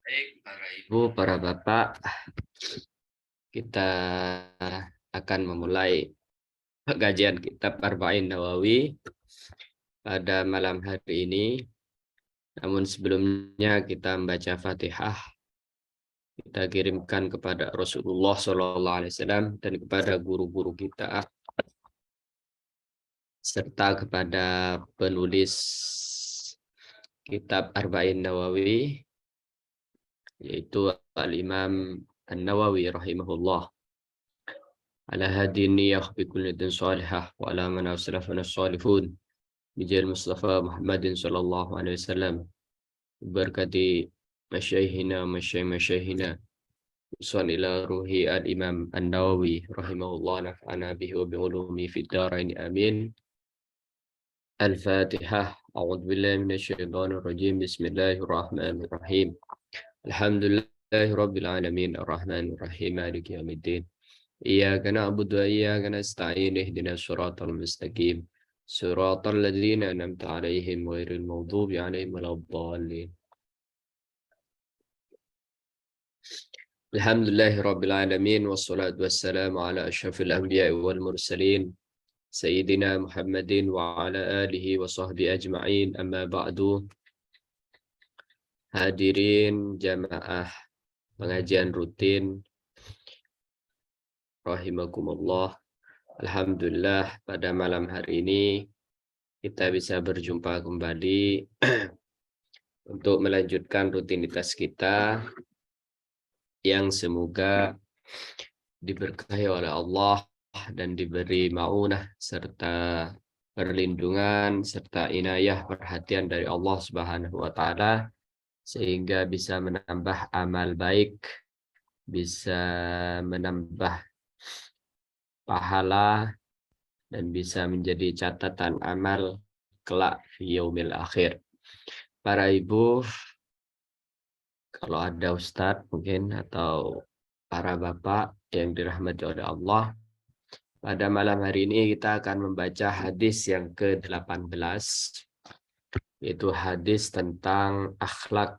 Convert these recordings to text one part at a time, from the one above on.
Baik, para ibu, para bapak, kita akan memulai kajian kitab Arba'in Nawawi pada malam hari ini. Namun sebelumnya kita membaca Fatihah. Kita kirimkan kepada Rasulullah SAW dan kepada guru-guru kita, serta kepada penulis kitab Arba'in Nawawi, yaitu Al-Imam An-Nawawi rahimahullah. Ala hadi niyah bi kulli din salihah wa ala man aslafana salihun bijal Mustafa Muhammadin sallallahu alaihi wasallam berkati masyaihina masyaihina usan ila ruhi al-imam An-Nawawi rahimahullah nafa'ana bihi wa bi'ulumi fid darain amin. Al-Fatihah. A'udzu billahi minasyaitonir rajim. Bismillahirrahmanirrahim. Alhamdulillahi rabbil alamin arrahmanir rahim maliki yaumiddin. Iyyaka na'budu wa iyyaka nasta'in ihdinas siratal mustaqim. Siratal ladzina an'amta 'alaihim ghairil maghdubi 'alaihim waladdallin. Alhamdulillahi rabbil alamin wassalatu wassalamu ala asyrafil anbiya'i wal mursalin Sayyidina Muhammadin wa ala alihi wa sahbihi ajma'in, amma ba'du. Hadirin jamaah pengajian rutin rahimakumullah. Alhamdulillah pada malam hari ini kita bisa berjumpa kembali untuk melanjutkan rutinitas kita yang semoga diberkahi oleh Allah dan diberi maunah serta perlindungan serta inayah perhatian dari Allah Subhanahu wa taala sehingga bisa menambah amal baik, bisa menambah pahala dan bisa menjadi catatan amal kelak fi yaumil akhir. Para ibu, kalau ada ustadz mungkin atau para bapak yang dirahmati oleh Allah, pada malam hari ini kita akan membaca hadis yang ke-18, yaitu hadis tentang akhlak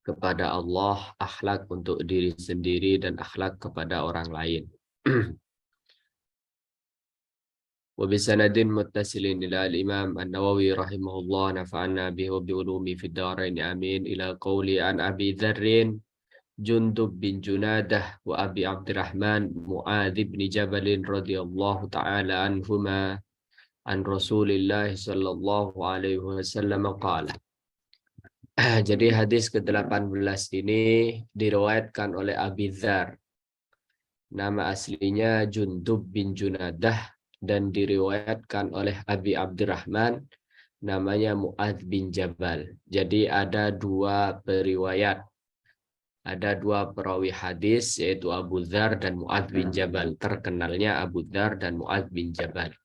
kepada Allah, akhlak untuk diri sendiri, dan akhlak kepada orang lain. Wabisanadin muttasilin ila al-imam An-Nawawi rahimahullah nafa'ana bihi wa bi'ulumi fid darain amin ila qawli an Abi Dzarrin Jundub bin Junadah wa Abi Abdurrahman Mu'adz bin Jabal radhiyallahu ta'ala anhuma an Rasulillah sallallahu alaihi wasallam qala. Jadi hadis ke-18 ini diriwayatkan oleh Abi Dzar. Nama aslinya Jundub bin Junadah dan diriwayatkan oleh Abi Abdurrahman, namanya Mu'adz bin Jabal. Jadi ada dua periwayat. Ada dua perawi hadis yaitu Abu Dzar dan Mu'adz bin Jabal. Terkenalnya Abu Dzar dan Mu'adz bin Jabal.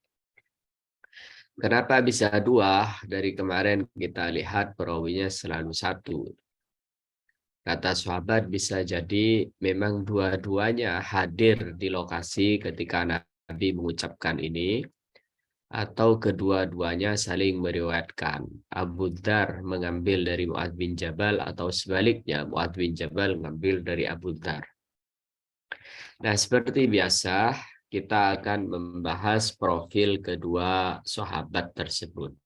Kenapa bisa dua? Dari kemarin kita lihat perawinya selalu satu. Kata sahabat bisa jadi memang dua-duanya hadir di lokasi ketika Nabi mengucapkan ini, atau kedua-duanya saling meriwayatkan. Abu Dzar mengambil dari Mu'adz bin Jabal atau sebaliknya Mu'adz bin Jabal mengambil dari Abu Dzar. Nah, seperti biasa kita akan membahas profil kedua sahabat tersebut.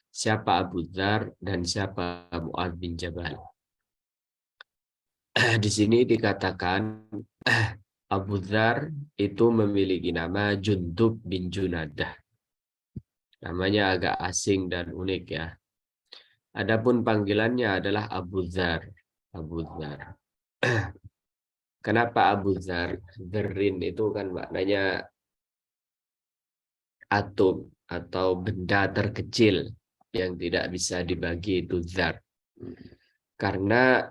Siapa Abu Dzar dan siapa Mu'adz bin Jabal. Di sini dikatakan Abu Dzar itu memiliki nama Jundub bin Junadah. Namanya agak asing dan unik ya. Adapun panggilannya adalah Abu Dzar. Abu Dzar. Kenapa Abu Dzar? Dzarrin itu kan maknanya atom atau benda terkecil yang tidak bisa dibagi, itu dzar. Karena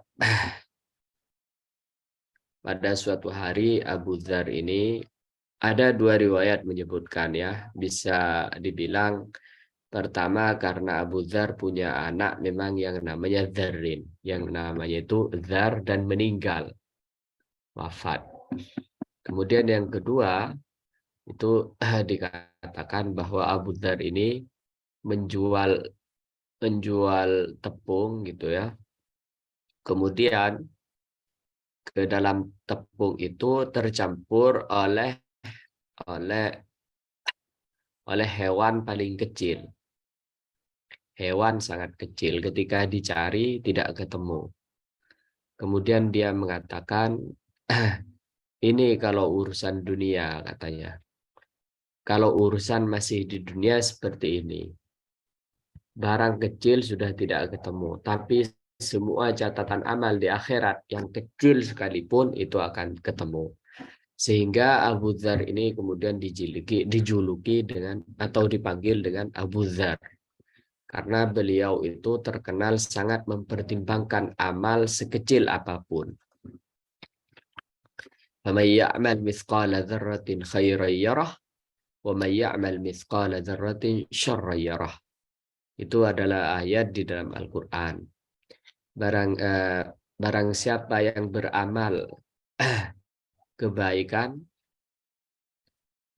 pada suatu hari Abu Dzar ini ada dua riwayat menyebutkan ya, bisa dibilang pertama karena Abu Dzar punya anak memang yang namanya Dzarrin, yang namanya itu Dzar dan meninggal, wafat. Kemudian yang kedua itu dikatakan bahwa Abu Dzar ini menjual tepung gitu ya. Kemudian ke dalam tepung itu tercampur oleh hewan paling kecil. Hewan sangat kecil, ketika dicari tidak ketemu. Kemudian dia mengatakan, ini kalau urusan dunia katanya. Kalau urusan masih di dunia seperti ini. Barang kecil sudah tidak ketemu, tapi semua catatan amal di akhirat yang kecil sekalipun itu akan ketemu. Sehingga Abu Dzar ini kemudian dijuluki dengan atau dipanggil dengan Abu Dzar. Karena beliau itu terkenal sangat mempertimbangkan amal sekecil apapun. فَمَنْ يَعْمَلْ مِثْقَالَ ذَرَّةٍ خَيْرًا يَرَهُ وَمَنْ يَعْمَلْ مِثْقَالَ ذَرَّةٍ شَرًّا يَرَهُ. Itu adalah ayat di dalam Al-Quran. Barang siapa yang beramal kebaikan,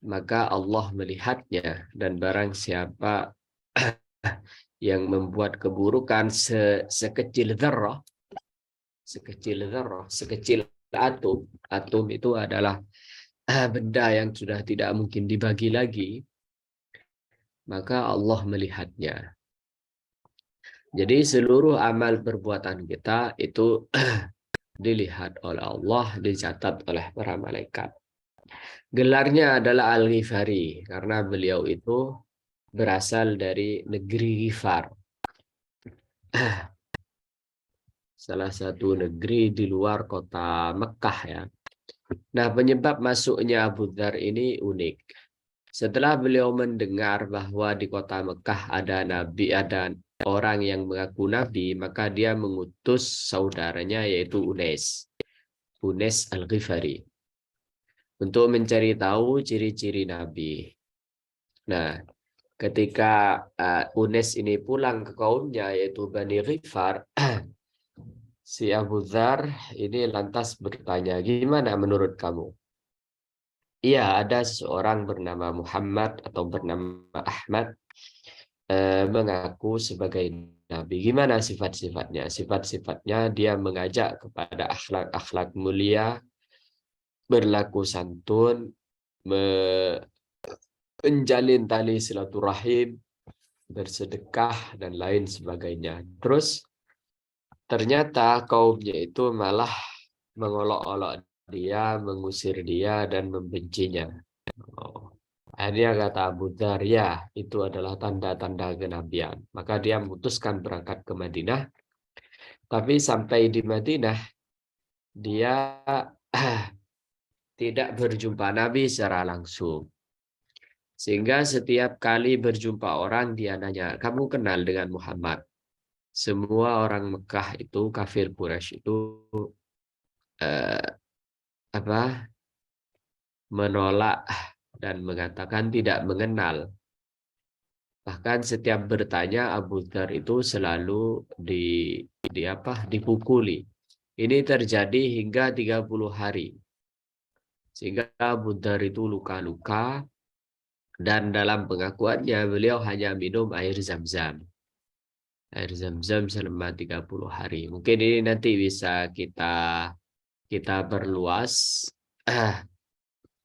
maka Allah melihatnya, dan barang siapa yang membuat keburukan sekecil dzarrah, sekecil atom. Atom itu adalah benda yang sudah tidak mungkin dibagi lagi, maka Allah melihatnya. Jadi seluruh amal perbuatan kita itu dilihat oleh Allah, dicatat oleh para malaikat. Gelarnya adalah Al-Ghifari karena beliau itu berasal dari negeri Ghifar. Salah satu negeri di luar kota Mekah ya. Nah, penyebab masuknya Abu Dzar ini unik. Setelah beliau mendengar bahwa di kota Mekah ada nabi, ada orang yang mengaku nabi, maka dia mengutus saudaranya yaitu Unais Al-Ghifari untuk mencari tahu ciri-ciri nabi. Nah, ketika Unais ini pulang ke kaumnya yaitu Bani Ghifar, si Abu Dzar ini lantas bertanya, gimana menurut kamu? Iya, ada seseorang bernama Muhammad atau bernama Ahmad mengaku sebagai nabi. Gimana sifat-sifatnya? Sifat-sifatnya dia mengajak kepada akhlak-akhlak mulia, berlaku santun, menjalin tali silaturahim, bersedekah, dan lain sebagainya. Terus ternyata kaumnya itu malah mengolok-olok dia, mengusir dia, dan membencinya. Akhirnya kata Abu Dzar, ya itu adalah tanda-tanda kenabian. Maka dia memutuskan berangkat ke Madinah. Tapi sampai di Madinah, dia tidak berjumpa Nabi secara langsung. Sehingga setiap kali berjumpa orang, dia nanya, kamu kenal dengan Muhammad? Semua orang Mekah itu, kafir Quraisy itu eh, menolak dan mengatakan tidak mengenal. Bahkan setiap bertanya Abu Dzar itu selalu dipukuli. Ini terjadi hingga 30 hari. Sehingga Abu Dzar itu luka-luka dan dalam pengakuannya beliau hanya minum air zam-zam. Air zam-zam selama 30 hari. Mungkin ini nanti bisa kita perluas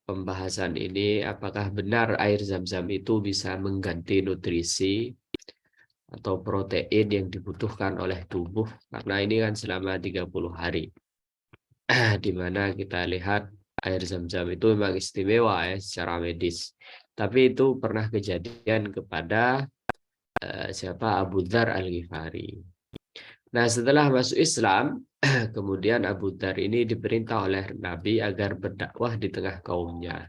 pembahasan ini, apakah benar air zam-zam itu bisa mengganti nutrisi atau protein yang dibutuhkan oleh tubuh, karena ini kan selama 30 hari. Di mana kita lihat air zam-zam itu memang istimewa ya secara medis. Tapi itu pernah kejadian kepada siapa, Abu Dzar Al-Ghifari. Nah, setelah masuk Islam, kemudian Abu Dzar ini diperintah oleh Nabi agar berdakwah di tengah kaumnya.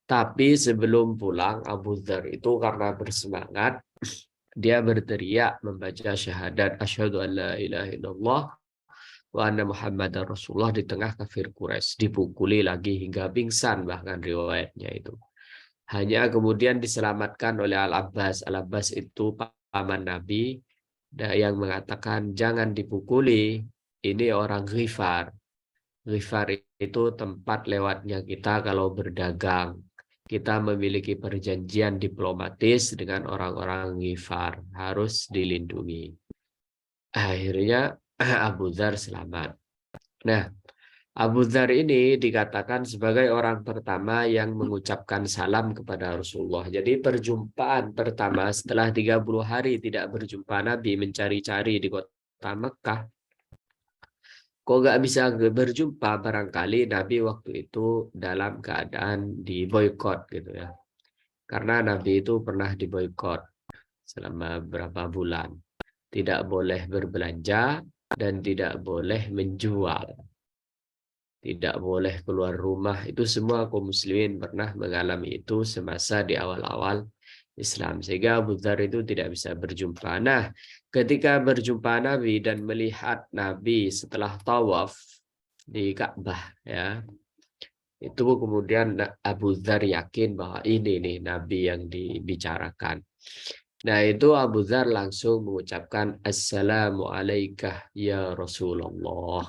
Tapi sebelum pulang, Abu Dzar itu karena bersemangat, dia berteriak membaca syahadat asyhadu an la ilaha illallah wa anna Muhammadar Rasulullah di tengah kafir Quraisy. Dipukuli lagi hingga pingsan bahkan riwayatnya itu. Hanya kemudian diselamatkan oleh Al-Abbas. Al-Abbas itu paman Nabi yang mengatakan jangan dipukuli, ini orang Ghifar. Ghifar itu tempat lewatnya kita kalau berdagang. Kita memiliki perjanjian diplomatis dengan orang-orang Ghifar, harus dilindungi. Akhirnya Abu Dzar selamat. Nah, Abu Dzar ini dikatakan sebagai orang pertama yang mengucapkan salam kepada Rasulullah. Jadi perjumpaan pertama setelah 30 hari tidak berjumpa Nabi, mencari-cari di kota Mekah. Kok nggak bisa berjumpa, barangkali Nabi waktu itu dalam keadaan diboykot gitu ya. Karena Nabi itu pernah diboykot selama beberapa bulan. Tidak boleh berbelanja dan tidak boleh menjual. Tidak boleh keluar rumah. Itu semua kaum muslimin pernah mengalami itu semasa di awal-awal Islam. Sehingga Abu Dzar itu tidak bisa berjumpa. Nah, ketika berjumpa Nabi dan melihat Nabi setelah tawaf di Ka'bah, ya, itu kemudian Abu Dzar yakin bahwa ini nih Nabi yang dibicarakan. Nah, itu Abu Dzar langsung mengucapkan Assalamu alaika ya Rasulullah.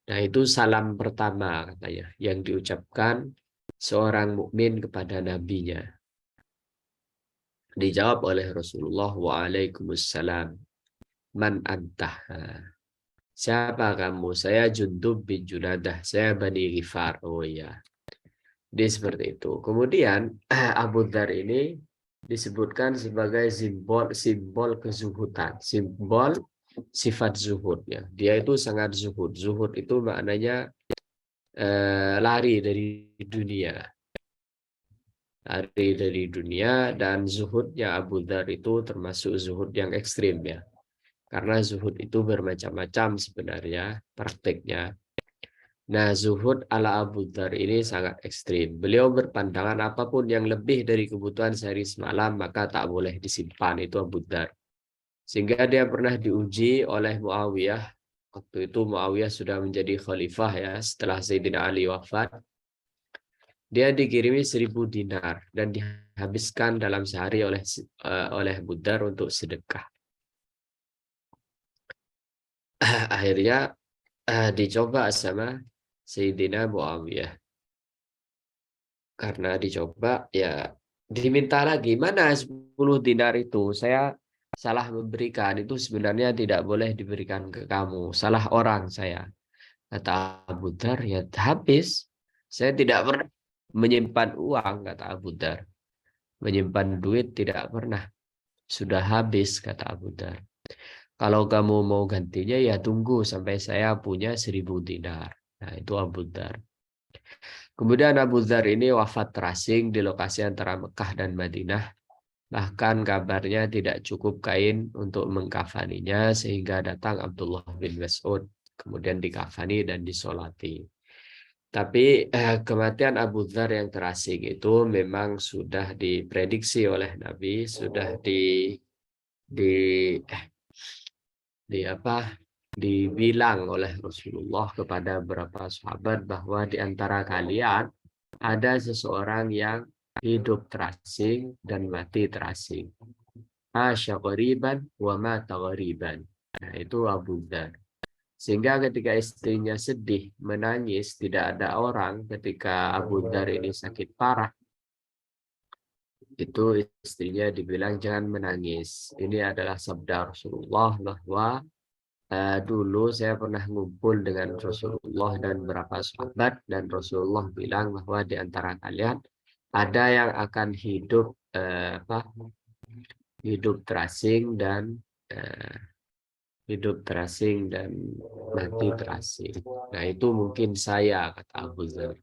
Nah, itu salam pertama katanya yang diucapkan seorang mukmin kepada nabinya. Dijawab oleh Rasulullah, Waalaikumsalam. Man antah? Siapa kamu? Saya Jundub bin Junadah. Saya Bani Ghifar. Oh iya. Dia seperti itu. Kemudian Abu Dzar ini disebutkan sebagai simbol kezuhudan, simbol sifat zuhud ya. Dia itu sangat zuhud. Zuhud itu maknanya lari dari dunia. Lari dari dunia, dan zuhudnya Abu Dzar itu termasuk zuhud yang ekstrim ya. Karena zuhud itu bermacam-macam sebenarnya prakteknya. Nah, zuhud ala Abu Dzar ini sangat ekstrim. Beliau berpandangan apapun yang lebih dari kebutuhan sehari semalam maka tak boleh disimpan, itu Abu Dzar. Sehingga dia pernah diuji oleh Muawiyah. Waktu itu Muawiyah sudah menjadi khalifah ya setelah Sayyidina Ali wafat. Dia dikirimi 1000 dinar dan dihabiskan dalam sehari oleh Abu Dzar untuk sedekah. Akhirnya dicoba sama Sayyidina Muawiyah. Karena dicoba ya diminta lagi, mana 10 dinar itu? Saya salah memberikan, itu sebenarnya tidak boleh diberikan ke kamu. Salah orang saya. Kata Abu Dzar, ya habis. Saya tidak pernah menyimpan uang, kata Abu Dzar. Menyimpan duit tidak pernah. Sudah habis, kata Abu Dzar. Kalau kamu mau gantinya ya tunggu sampai saya punya 1000 dinar. Nah, itu Abu Dzar. Kemudian Abu Dzar ini wafat terasing di lokasi antara Mekah dan Madinah. Bahkan kabarnya tidak cukup kain untuk mengkafaninya sehingga datang Abdullah bin Mas'ud. Kemudian dikafani dan disolati. Tapi kematian Abu Dzar yang terasing itu memang sudah diprediksi oleh Nabi, sudah di di apa dibilang oleh Rasulullah kepada beberapa sahabat bahwa di antara kalian ada seseorang yang hidup terasing dan mati terasing. Asya ghariban wa mata ghariban. Nah, itu Abu Dzar. Sehingga ketika istrinya sedih, menangis, tidak ada orang ketika Abu Dzar ini sakit parah, itu istrinya dibilang jangan menangis. Ini adalah sabda Rasulullah bahwa dulu saya pernah ngumpul dengan Rasulullah dan beberapa sahabat, dan Rasulullah bilang bahwa di antara kalian ada yang akan hidup hidup terasing dan eh, hidup terasing dan mati terasing. Nah, itu mungkin saya, kata Abu Dzar.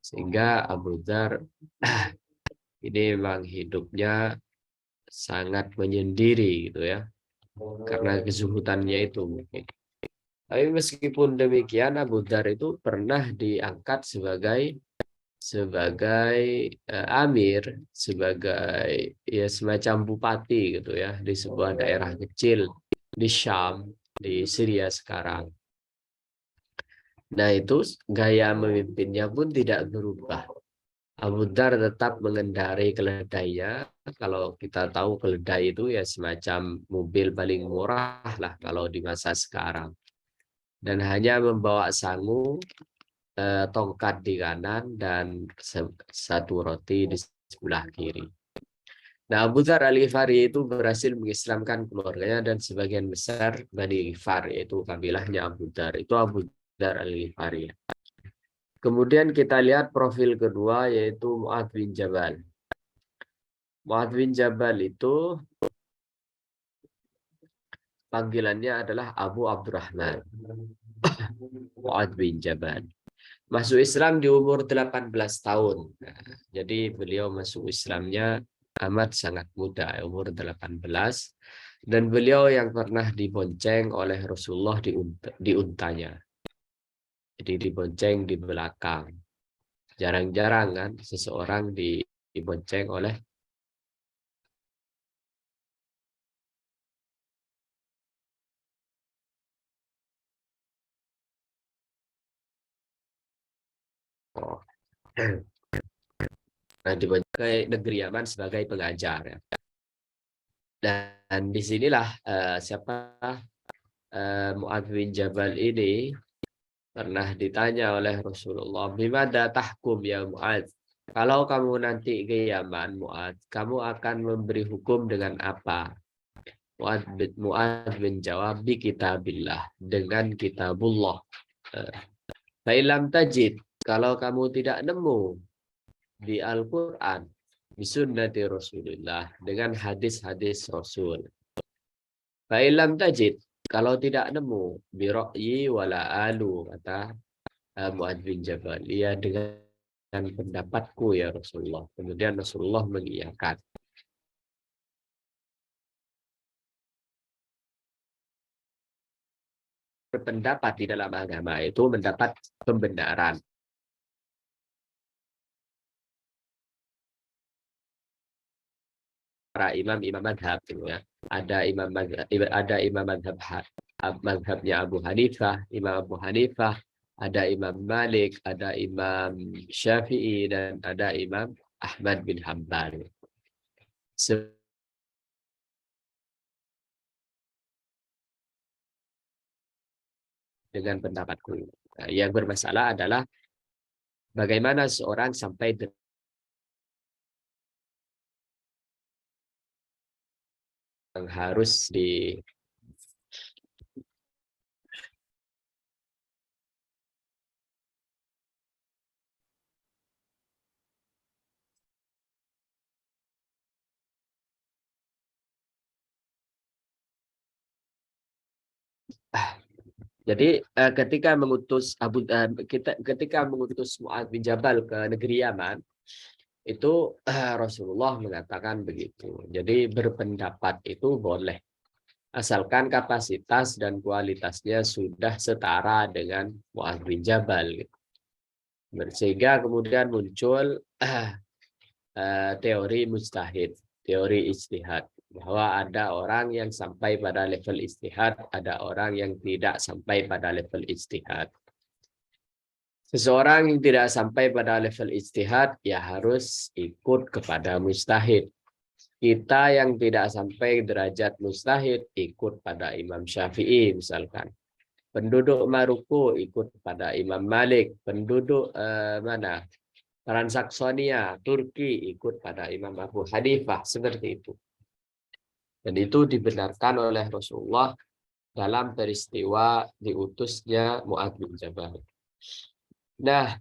Sehingga Abu Dzar ini memang hidupnya sangat menyendiri gitu ya, karena kezuhudannya itu mungkin. Tapi meskipun demikian, Abu Dzar itu pernah diangkat sebagai amir, sebagai ya semacam bupati gitu ya di sebuah daerah kecil di Syam, di Syria sekarang. Nah, itu gaya memimpinnya pun tidak berubah. Abu Dzar tetap mengendarai keledainya. Kalau kita tahu keledai itu ya semacam mobil paling murah lah kalau di masa sekarang. Dan hanya membawa sangu, tongkat di kanan, dan satu roti di sebelah kiri. Nah, Abu Dzar Al-Ghifari itu berhasil mengislamkan keluarganya dan sebagian besar Bani Ghifar, yaitu kabilahnya Abu Dzar. Itu Abu Dzar Al-Ghifari. Kemudian kita lihat profil kedua, yaitu Mu'adz bin Jabal. Mu'adz bin Jabal itu panggilannya adalah Abu Abdurrahman. Mu'adz bin Jabal. Masuk Islam di umur 18 tahun. Nah, jadi beliau masuk Islamnya amat sangat muda, umur 18. Dan beliau yang pernah dibonceng oleh Rasulullah di untanya. Jadi dibonceng di belakang. Jarang-jarang kan seseorang dibonceng oleh oh, nah, dibonceng ke negeri Yaman sebagai pengajar ya. Dan disinilah Mu'adz bin Jabal ini pernah ditanya oleh Rasulullah, "Bimada tahkum ya Mu'adz? Kalau kamu nanti ke Yaman, Mu'adz, kamu akan memberi hukum dengan apa?" Mu'adz bin jawab, "Bi kitabillah, dengan kitabullah. Fa'ilam tajid, kalau kamu tidak nemu di Al-Quran, di sunnati Rasulullah, dengan hadis-hadis Rasul. Fa'ilam tajid, kalau tidak nemu, bi ra'yi wala alu," kata Mu'adz bin Jabal, "ya dengan pendapatku ya Rasulullah." Kemudian Rasulullah mengiyakan. Berpendapat di dalam agama itu mendapat pembenaran. Para imam-imam madhab gitu ya. Ada imam madhabnya Abu Hanifah, Imam Abu Hanifah, ada Imam Malik, ada Imam Syafi'i, dan ada Imam Ahmad bin Hanbal. Dengan pendapatku. Nah, yang bermasalah adalah bagaimana seorang sampai yang harus di Jadi ketika mengutus Mu'adz bin Jabal ke negeri Yaman, itu Rasulullah mengatakan begitu. Jadi berpendapat itu boleh, asalkan kapasitas dan kualitasnya sudah setara dengan Mu'adz bin Jabal. Sehingga kemudian muncul teori mujtahid, teori ijtihad, bahwa ada orang yang sampai pada level ijtihad, ada orang yang tidak sampai pada level ijtihad. Seseorang yang tidak sampai pada level ijtihad ya harus ikut kepada mujtahid. Kita yang tidak sampai derajat mujtahid ikut pada Imam Syafi'i misalkan. Penduduk Maroko ikut pada Imam Malik. Penduduk Transaksonia, Turki ikut pada Imam Abu Hanifah. Seperti itu. Dan itu dibenarkan oleh Rasulullah dalam peristiwa diutusnya Mu'adz bin Jabal. Nah,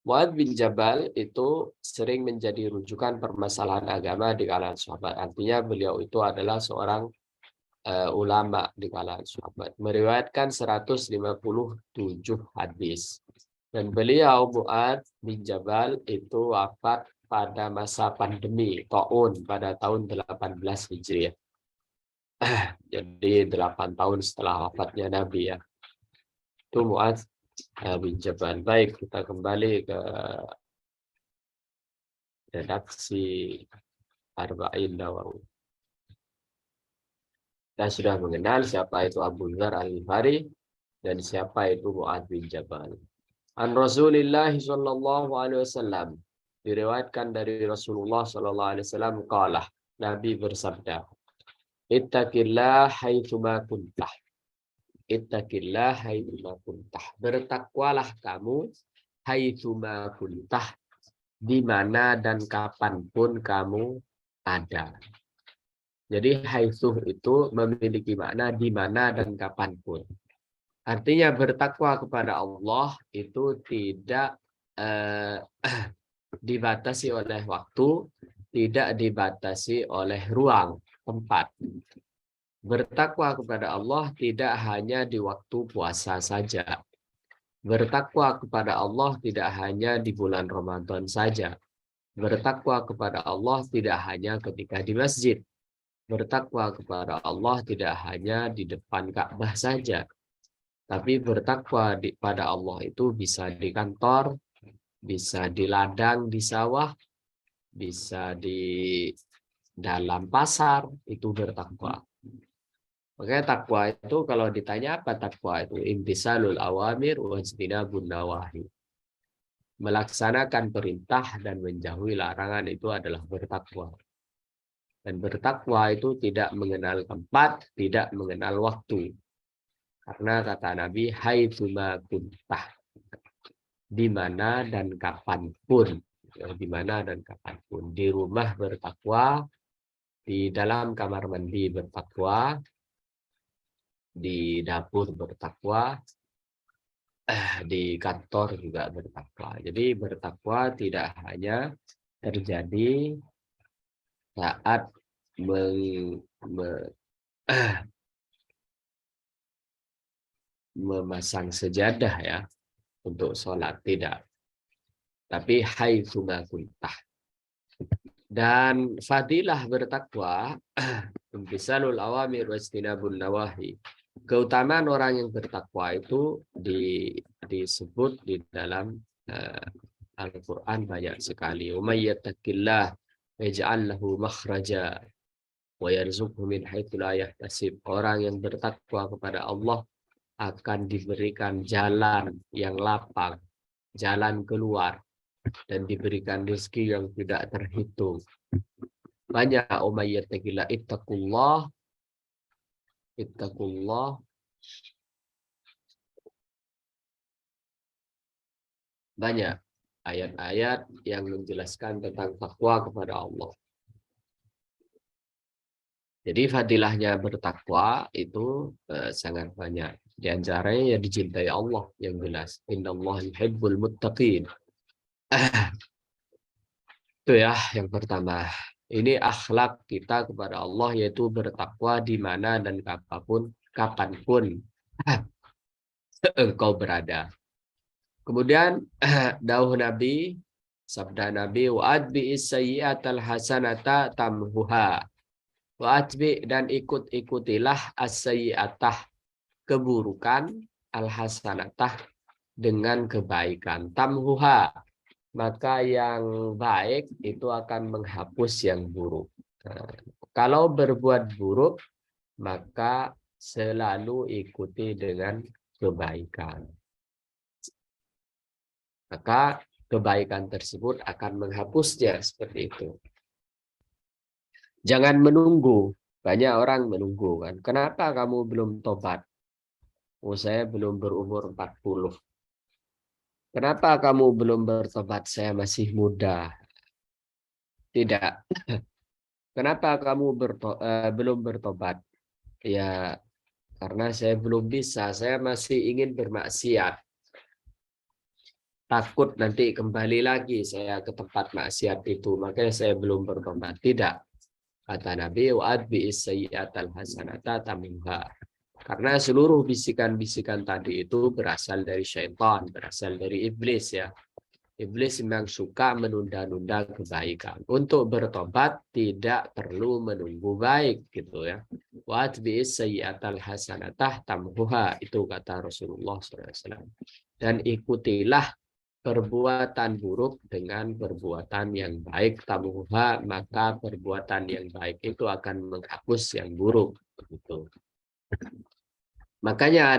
Mu'adz bin Jabal itu sering menjadi rujukan permasalahan agama di kalangan sahabat. Artinya beliau itu adalah seorang ulama di kalangan sahabat. Meriwayatkan 157 hadis. Dan beliau Mu'adz bin Jabal itu wafat pada masa pandemi Taun pada tahun 18 Hijriah. Jadi 8 tahun setelah wafatnya Nabi ya. Itu Mu'adz bin Jabal. Baik, kita kembali ke redaksi Arba'in Nawawi. Kita sudah mengenal siapa itu Abu Dzar Al-Ghifari dan siapa itu Mu'adz bin Jabal. An Rasulillah sallallahu alaihi wasallam, diriwayatkan dari Rasulullah sallallahu alaihi wasallam qala, Nabi bersabda, Ittaqillah haitsuma kuntah. Ittaqillah haitsuma kuntah. Bertakwalah kamu haitsuma kuntah, di mana dan kapanpun kamu ada. Jadi haitsu itu memiliki makna di mana dan kapanpun. Artinya bertakwa kepada Allah itu tidak dibatasi oleh waktu, tidak dibatasi oleh ruang, tempat. Bertakwa kepada Allah tidak hanya di waktu puasa saja. Bertakwa kepada Allah tidak hanya di bulan Ramadan saja. Bertakwa kepada Allah tidak hanya ketika di masjid. Bertakwa kepada Allah tidak hanya di depan Ka'bah saja. Tapi bertakwa pada Allah itu bisa di kantor, bisa di ladang, di sawah, bisa di dalam pasar, itu bertakwa. Makanya takwa itu kalau ditanya apa takwa itu? Imtisalul awamir wa ijtinabun nawahi. Melaksanakan perintah dan menjauhi larangan itu adalah bertakwa. Dan bertakwa itu tidak mengenal tempat, tidak mengenal waktu. Karena kata Nabi, haitsuma kuntah, di mana dan kapanpun, di mana dan kapanpun, di rumah bertakwa, di dalam kamar mandi bertakwa, di dapur bertakwa, di kantor juga bertakwa. Jadi bertakwa tidak hanya terjadi saat memasang sejadah ya untuk sholat, tidak. Tapi haitsuma kuntah. Dan fadilah bertakwa, imtisalul awamir wa ijtinabun nawahi. Keutamaan orang yang bertakwa itu disebut di dalam Al-Quran banyak sekali. Umay yattaqillah yaj'al lahu makhraja wa yarzuqhu min haitsu la yahtasib. Orang yang bertakwa kepada Allah akan diberikan jalan yang lapang, jalan keluar, dan diberikan rezeki yang tidak terhitung. Banyak umay yattaqillah, ittaqullah, ittaqullah. Banyak ayat-ayat yang menjelaskan tentang takwa kepada Allah. Jadi fadilahnya bertakwa itu sangat banyak. Di antaranya ya dicintai Allah yang jelas. Innallaha yuhibbul muttaqin. Itu ya yang pertama. Ini akhlak kita kepada Allah yaitu bertakwa di mana dan kapanpun engkau berada. Kemudian dawuh Nabi, sabda Nabi, wa'adbi as-sayyi'atal hasanata tamhuha. Wa'adbi, dan ikutilah as-sayyi'atah, keburukan, al-hasanatah, dengan kebaikan. Tamhuha, maka yang baik itu akan menghapus yang buruk. Nah, kalau berbuat buruk, maka selalu ikuti dengan kebaikan. Maka kebaikan tersebut akan menghapusnya, seperti itu. Jangan menunggu. Banyak orang menunggu kan. Kenapa kamu belum tobat? Oh, saya belum berumur 40. Kenapa kamu belum bertobat? Saya masih muda. Tidak. Kenapa kamu belum bertobat? Ya, karena saya belum bisa. Saya masih ingin bermaksiat. Takut nanti kembali lagi saya ke tempat maksiat itu. Makanya saya belum bertobat. Tidak. Kata Nabi, wa'adbi'is sayyi'atal hasanata tamimha. Karena seluruh bisikan-bisikan tadi itu berasal dari syaitan, berasal dari iblis ya. Iblis memang suka menunda-nunda kebaikan. Untuk bertobat tidak perlu menunggu baik gitu ya. Wa'atbi'is sayyi'atal hasanatah tamhuha. Itu kata Rasulullah SAW. Dan ikutilah perbuatan buruk dengan perbuatan yang baik tamuha, maka perbuatan yang baik itu akan menghapus yang buruk begitu. Makanya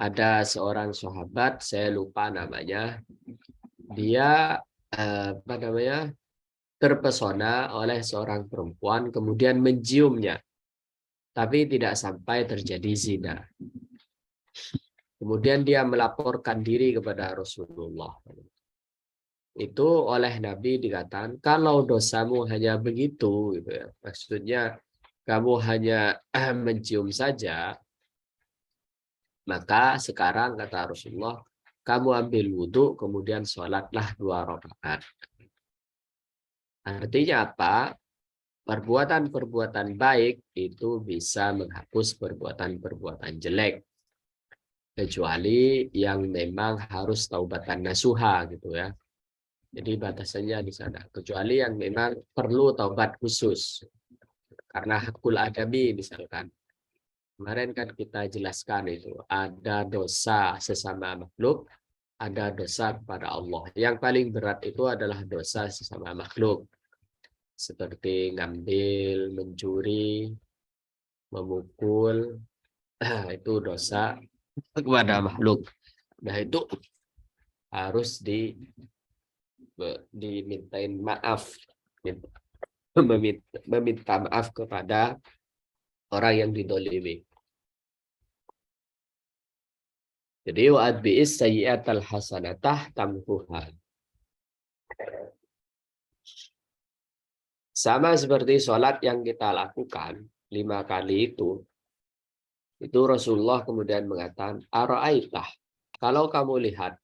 ada seorang sahabat, saya lupa namanya, dia apa namanya, terpesona oleh seorang perempuan kemudian menciumnya, tapi tidak sampai terjadi zina. Kemudian dia melaporkan diri kepada Rasulullah. Itu oleh Nabi dikatakan kalau dosamu hanya begitu gitu ya. Maksudnya kamu hanya mencium saja, maka sekarang kata Rasulullah kamu ambil wudhu kemudian sholatlah 2 rakaat. Artinya apa? Perbuatan-perbuatan baik itu bisa menghapus perbuatan-perbuatan jelek, kecuali yang memang harus taubatan nasuha gitu ya. Jadi batasannya di sana. Kecuali yang memang perlu taubat khusus. Karena hakul adami misalkan. Kemarin kan kita jelaskan itu. Ada dosa sesama makhluk. Ada dosa kepada Allah. Yang paling berat itu adalah dosa sesama makhluk. Seperti ngambil, mencuri, memukul. Itu dosa kepada makhluk. Nah itu harus dimintain maaf. Meminta maaf kepada orang yang didolimi. Jadi wa'adbi'is sayyi'atal hasanatah tamhuha. Sama seperti sholat yang kita lakukan 5 kali itu Rasulullah kemudian mengatakan, ara'aitah, kalau kamu lihat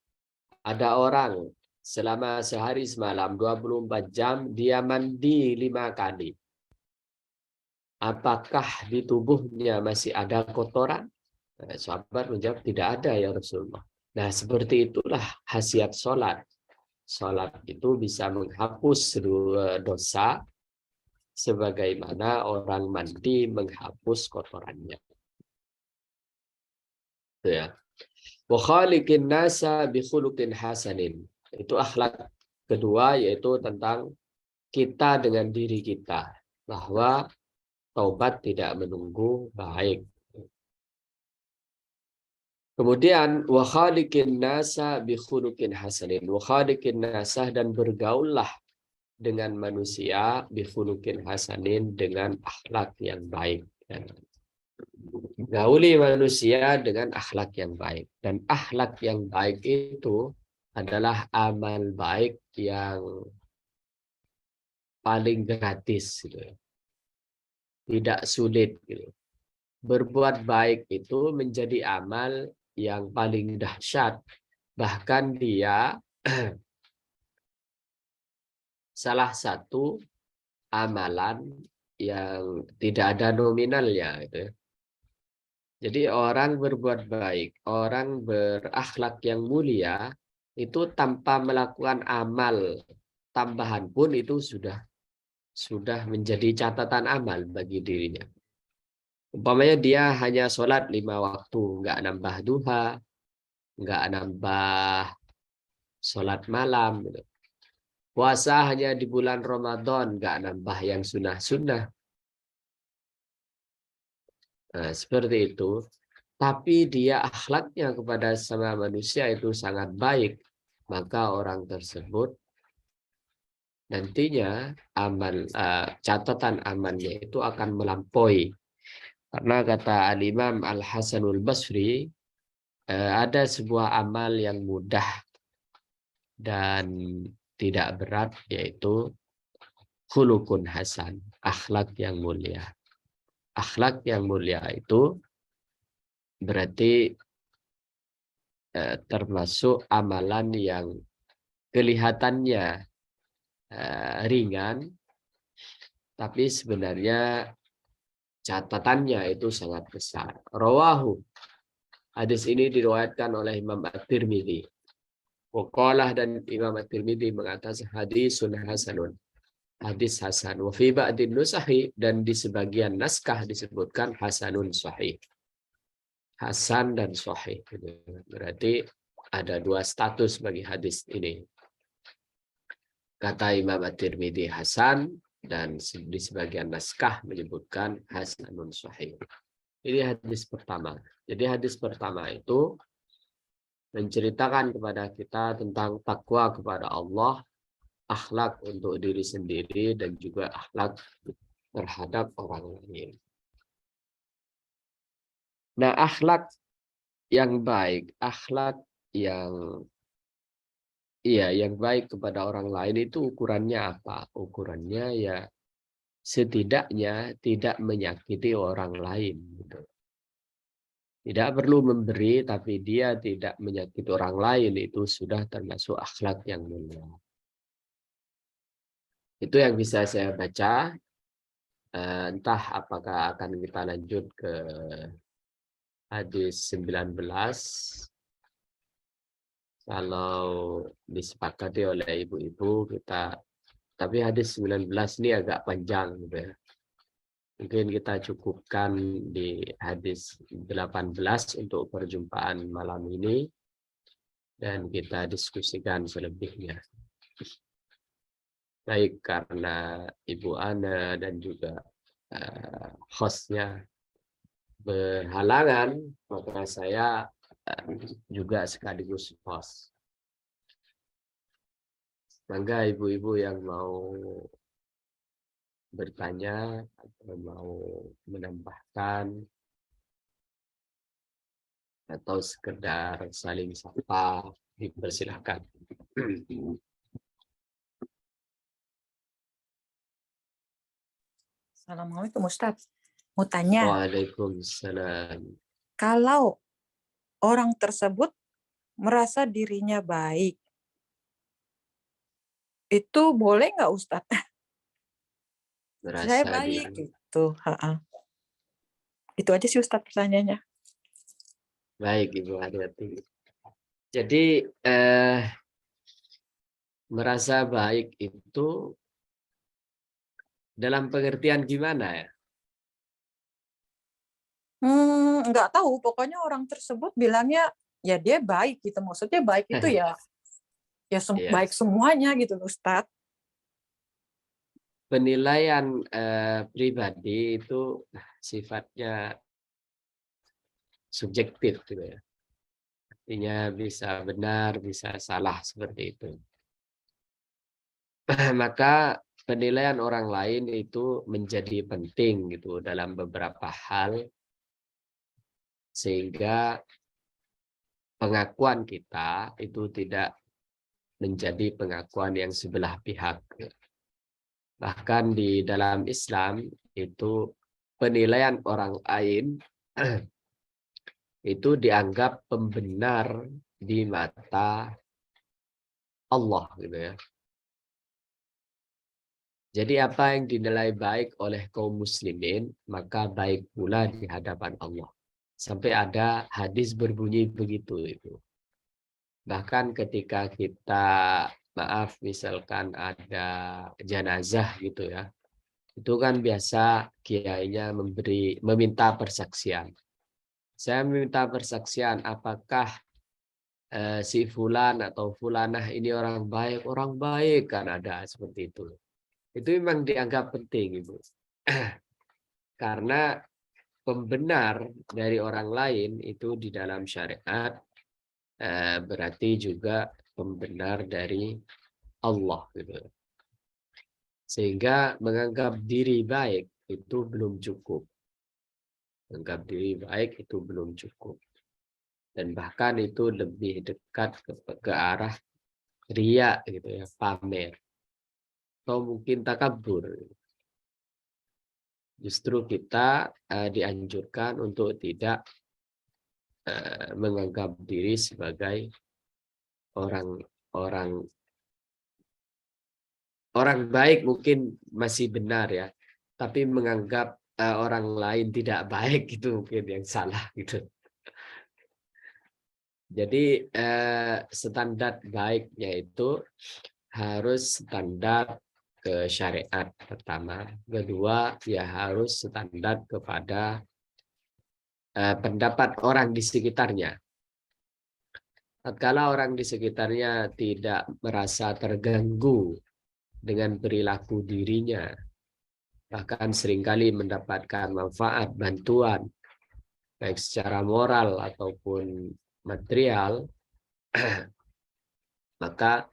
ada orang selama sehari semalam 24 jam dia mandi 5 kali. Apakah di tubuhnya masih ada kotoran? Sahabat menjawab, tidak ada ya Rasulullah. Nah, seperti itulah khasiat sholat. Sholat itu bisa menghapus dosa sebagaimana orang mandi menghapus kotorannya. Itu ya. Wa khaliqin nasa bi khuluqin hasanin. Itu akhlak kedua, yaitu tentang kita dengan diri kita. Bahwa taubat tidak menunggu baik. Kemudian wa khaliqin nasa bi khuluqin hasanin. Wa khaliqin nasa, dan bergaullah dengan manusia bi khuluqin hasanin, dengan akhlak yang baik. Gauli manusia dengan akhlak yang baik. Dan akhlak yang baik itu adalah amal baik yang paling gratis gitu. Tidak sulit gitu. Berbuat baik itu menjadi amal yang paling dahsyat. Bahkan dia salah satu amalan yang tidak ada nominalnya gitu ya. Jadi orang berbuat baik, orang berakhlak yang mulia itu tanpa melakukan amal tambahan pun itu sudah menjadi catatan amal bagi dirinya. Umpamanya dia hanya sholat 5 waktu, nggak nambah duha, nggak nambah sholat malam. Gitu. Puasa hanya di bulan Ramadan, nggak nambah yang sunnah-sunnah. Nah, seperti itu. Tapi dia akhlaknya kepada sama manusia itu sangat baik. Maka orang tersebut nantinya catatan amalnya itu akan melampaui Karena kata Al-Imam Al-Hasanul Basri, ada sebuah amal yang mudah dan tidak berat, yaitu khuluqun hasan, akhlak yang mulia. Akhlak yang mulia itu berarti termasuk amalan yang kelihatannya ringan, tapi sebenarnya catatannya itu sangat besar. Rawahu, hadis ini diriwayatkan oleh Imam At-Tirmidzi. Waqalah, dan Imam At-Tirmidzi mengatakan hadisun hasanun, hadis hasan. Wa fi ba'din nusahi, dan di sebagian naskah disebutkan hasanun sahih. Hasan dan sahih. Berarti ada dua status bagi hadis ini. Kata Imam At-Tirmidzi hasan, dan di sebagian naskah menyebutkan hasanun sahih. Ini hadis pertama. Jadi hadis pertama itu menceritakan kepada kita tentang takwa kepada Allah, akhlak untuk diri sendiri, dan juga akhlak terhadap orang lain. Nah, akhlak yang baik, akhlak yang yang baik kepada orang lain itu ukurannya apa? Ukurannya ya setidaknya tidak menyakiti orang lain. Gitu. Tidak perlu memberi, tapi dia tidak menyakiti orang lain, itu sudah termasuk akhlak yang mulia. Itu yang bisa saya baca. Entah apakah akan kita lanjut ke hadis 19. Kalau disepakati oleh ibu-ibu kita, tapi hadis 19 ini agak panjang gitu ya. Mungkin kita cukupkan di hadis 18 untuk perjumpaan malam ini, dan kita diskusikan selebihnya. Baik, karena Ibu Ana dan juga hostnya berhalangan, maka saya juga sekaligus host. Mangga ibu-ibu yang mau bertanya atau mau menambahkan atau sekedar saling sapa, dipersilahkan. Assalamualaikum Ustadz. Mau tanya. Waalaikumsalam. Kalau orang tersebut merasa dirinya baik, itu boleh nggak Ustadz? Saya baik gitu. Itu aja sih Ustadz pertanyaannya. Baik Ibu Hadiati. Jadi merasa baik itu dalam pengertian gimana ya? Nggak tahu, pokoknya orang tersebut bilangnya ya dia baik gitu. Maksudnya baik itu ya baik semuanya gitu Ustadz. Penilaian pribadi itu sifatnya subjektif gitu ya. Artinya bisa benar, bisa salah seperti itu. Maka penilaian orang lain itu menjadi penting gitu dalam beberapa hal, sehingga pengakuan kita itu tidak menjadi pengakuan yang sebelah pihak. Bahkan di dalam Islam itu penilaian orang lain itu dianggap pembenar di mata Allah gitu ya. Jadi apa yang dinilai baik oleh kaum muslimin, maka baik pula di hadapan Allah. Sampai ada hadis berbunyi begitu itu. Bahkan ketika kita, maaf, misalkan ada jenazah gitu ya, itu kan biasa kiainya meminta persaksian. Saya meminta persaksian apakah si fulan atau fulanah ini orang baik kan ada seperti itu. Itu memang dianggap penting Ibu. Karena pembenar dari orang lain itu di dalam syariat berarti juga pembenar dari Allah gitu. Sehingga menganggap diri baik itu belum cukup. Menganggap diri baik itu belum cukup. Dan bahkan itu lebih dekat ke arah riya gitu ya, pamer. Atau mungkin takabur. Justru kita dianjurkan untuk tidak menganggap diri sebagai orang baik mungkin masih benar ya, tapi menganggap orang lain tidak baik itu mungkin yang salah gitu. Jadi standar baiknya itu harus standar ke syariat pertama, kedua ya harus standar kepada pendapat orang di sekitarnya. Tatkala orang di sekitarnya tidak merasa terganggu dengan perilaku dirinya, bahkan seringkali mendapatkan manfaat, bantuan, baik secara moral ataupun material, maka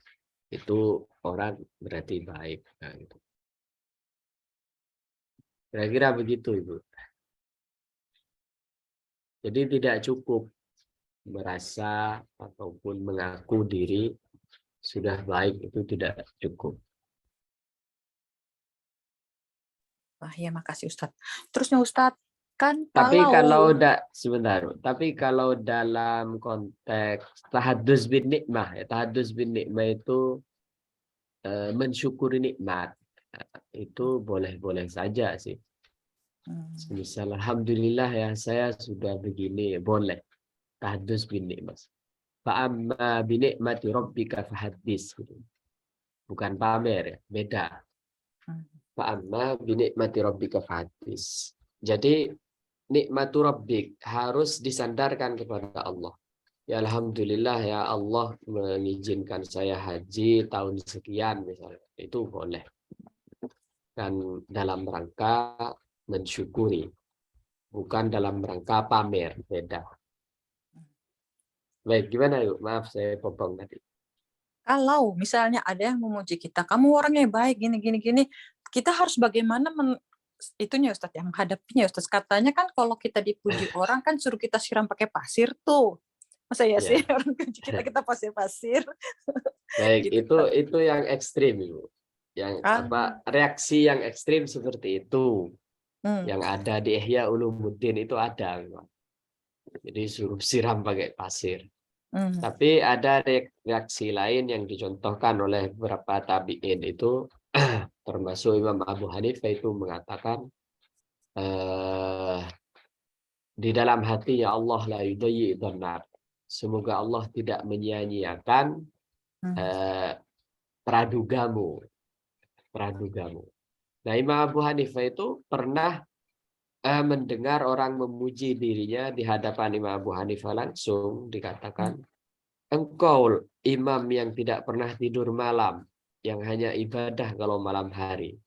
itu orang berarti baik. Nah, gitu. Kira-kira begitu, Ibu. Jadi tidak cukup merasa ataupun mengaku diri sudah baik, itu tidak cukup. Ya makasih Ustadz. Terusnya Ustadz, kan Tapi kalau sebentar, tapi kalau dalam konteks tahadus bin nikmah, ya, tahadus bin nikmah itu mensyukuri nikmat, itu boleh-boleh saja sih. Misal alhamdulillah ya saya sudah begini, boleh tahadus bin nikmah. Fa'amma bi nikmati rabbika fahaddis, gitu. Bukan pamer ya, beda. Fa'amma bi nikmati rabbika fahaddis. Jadi nikmatu rabbik harus disandarkan kepada Allah. Ya alhamdulillah ya Allah mengizinkan saya haji tahun sekian misalnya. Itu boleh. Dan dalam rangka mensyukuri. Bukan dalam rangka pamer. Beda. Baik, gimana yuk? Maaf saya potong tadi. Kalau misalnya ada yang memuji kita, kamu orangnya baik, gini, kita harus bagaimana itunya Ustadz, yang menghadapinya Ustadz. Katanya kan kalau kita dipuji orang kan suruh kita siram pakai pasir tuh. Masa ya sih orang puji kita pasir-pasir. Baik, gitu, itu yang ekstrim, Ibu. Yang reaksi yang ekstrim seperti itu. Yang ada di Ihya Ulumuddin itu ada. Jadi suruh siram pakai pasir. Tapi ada reaksi lain yang dicontohkan oleh beberapa tabi'in itu, termasuk Imam Abu Hanifah itu mengatakan, di dalam hati ya Allah la yudayyi dhannar. Semoga Allah tidak menyia-nyiakan pradugamu. Nah, Imam Abu Hanifah itu pernah mendengar orang memuji dirinya di hadapan Imam Abu Hanifah langsung, dikatakan, engkau imam yang tidak pernah tidur malam, yang hanya ibadah kalau malam hari.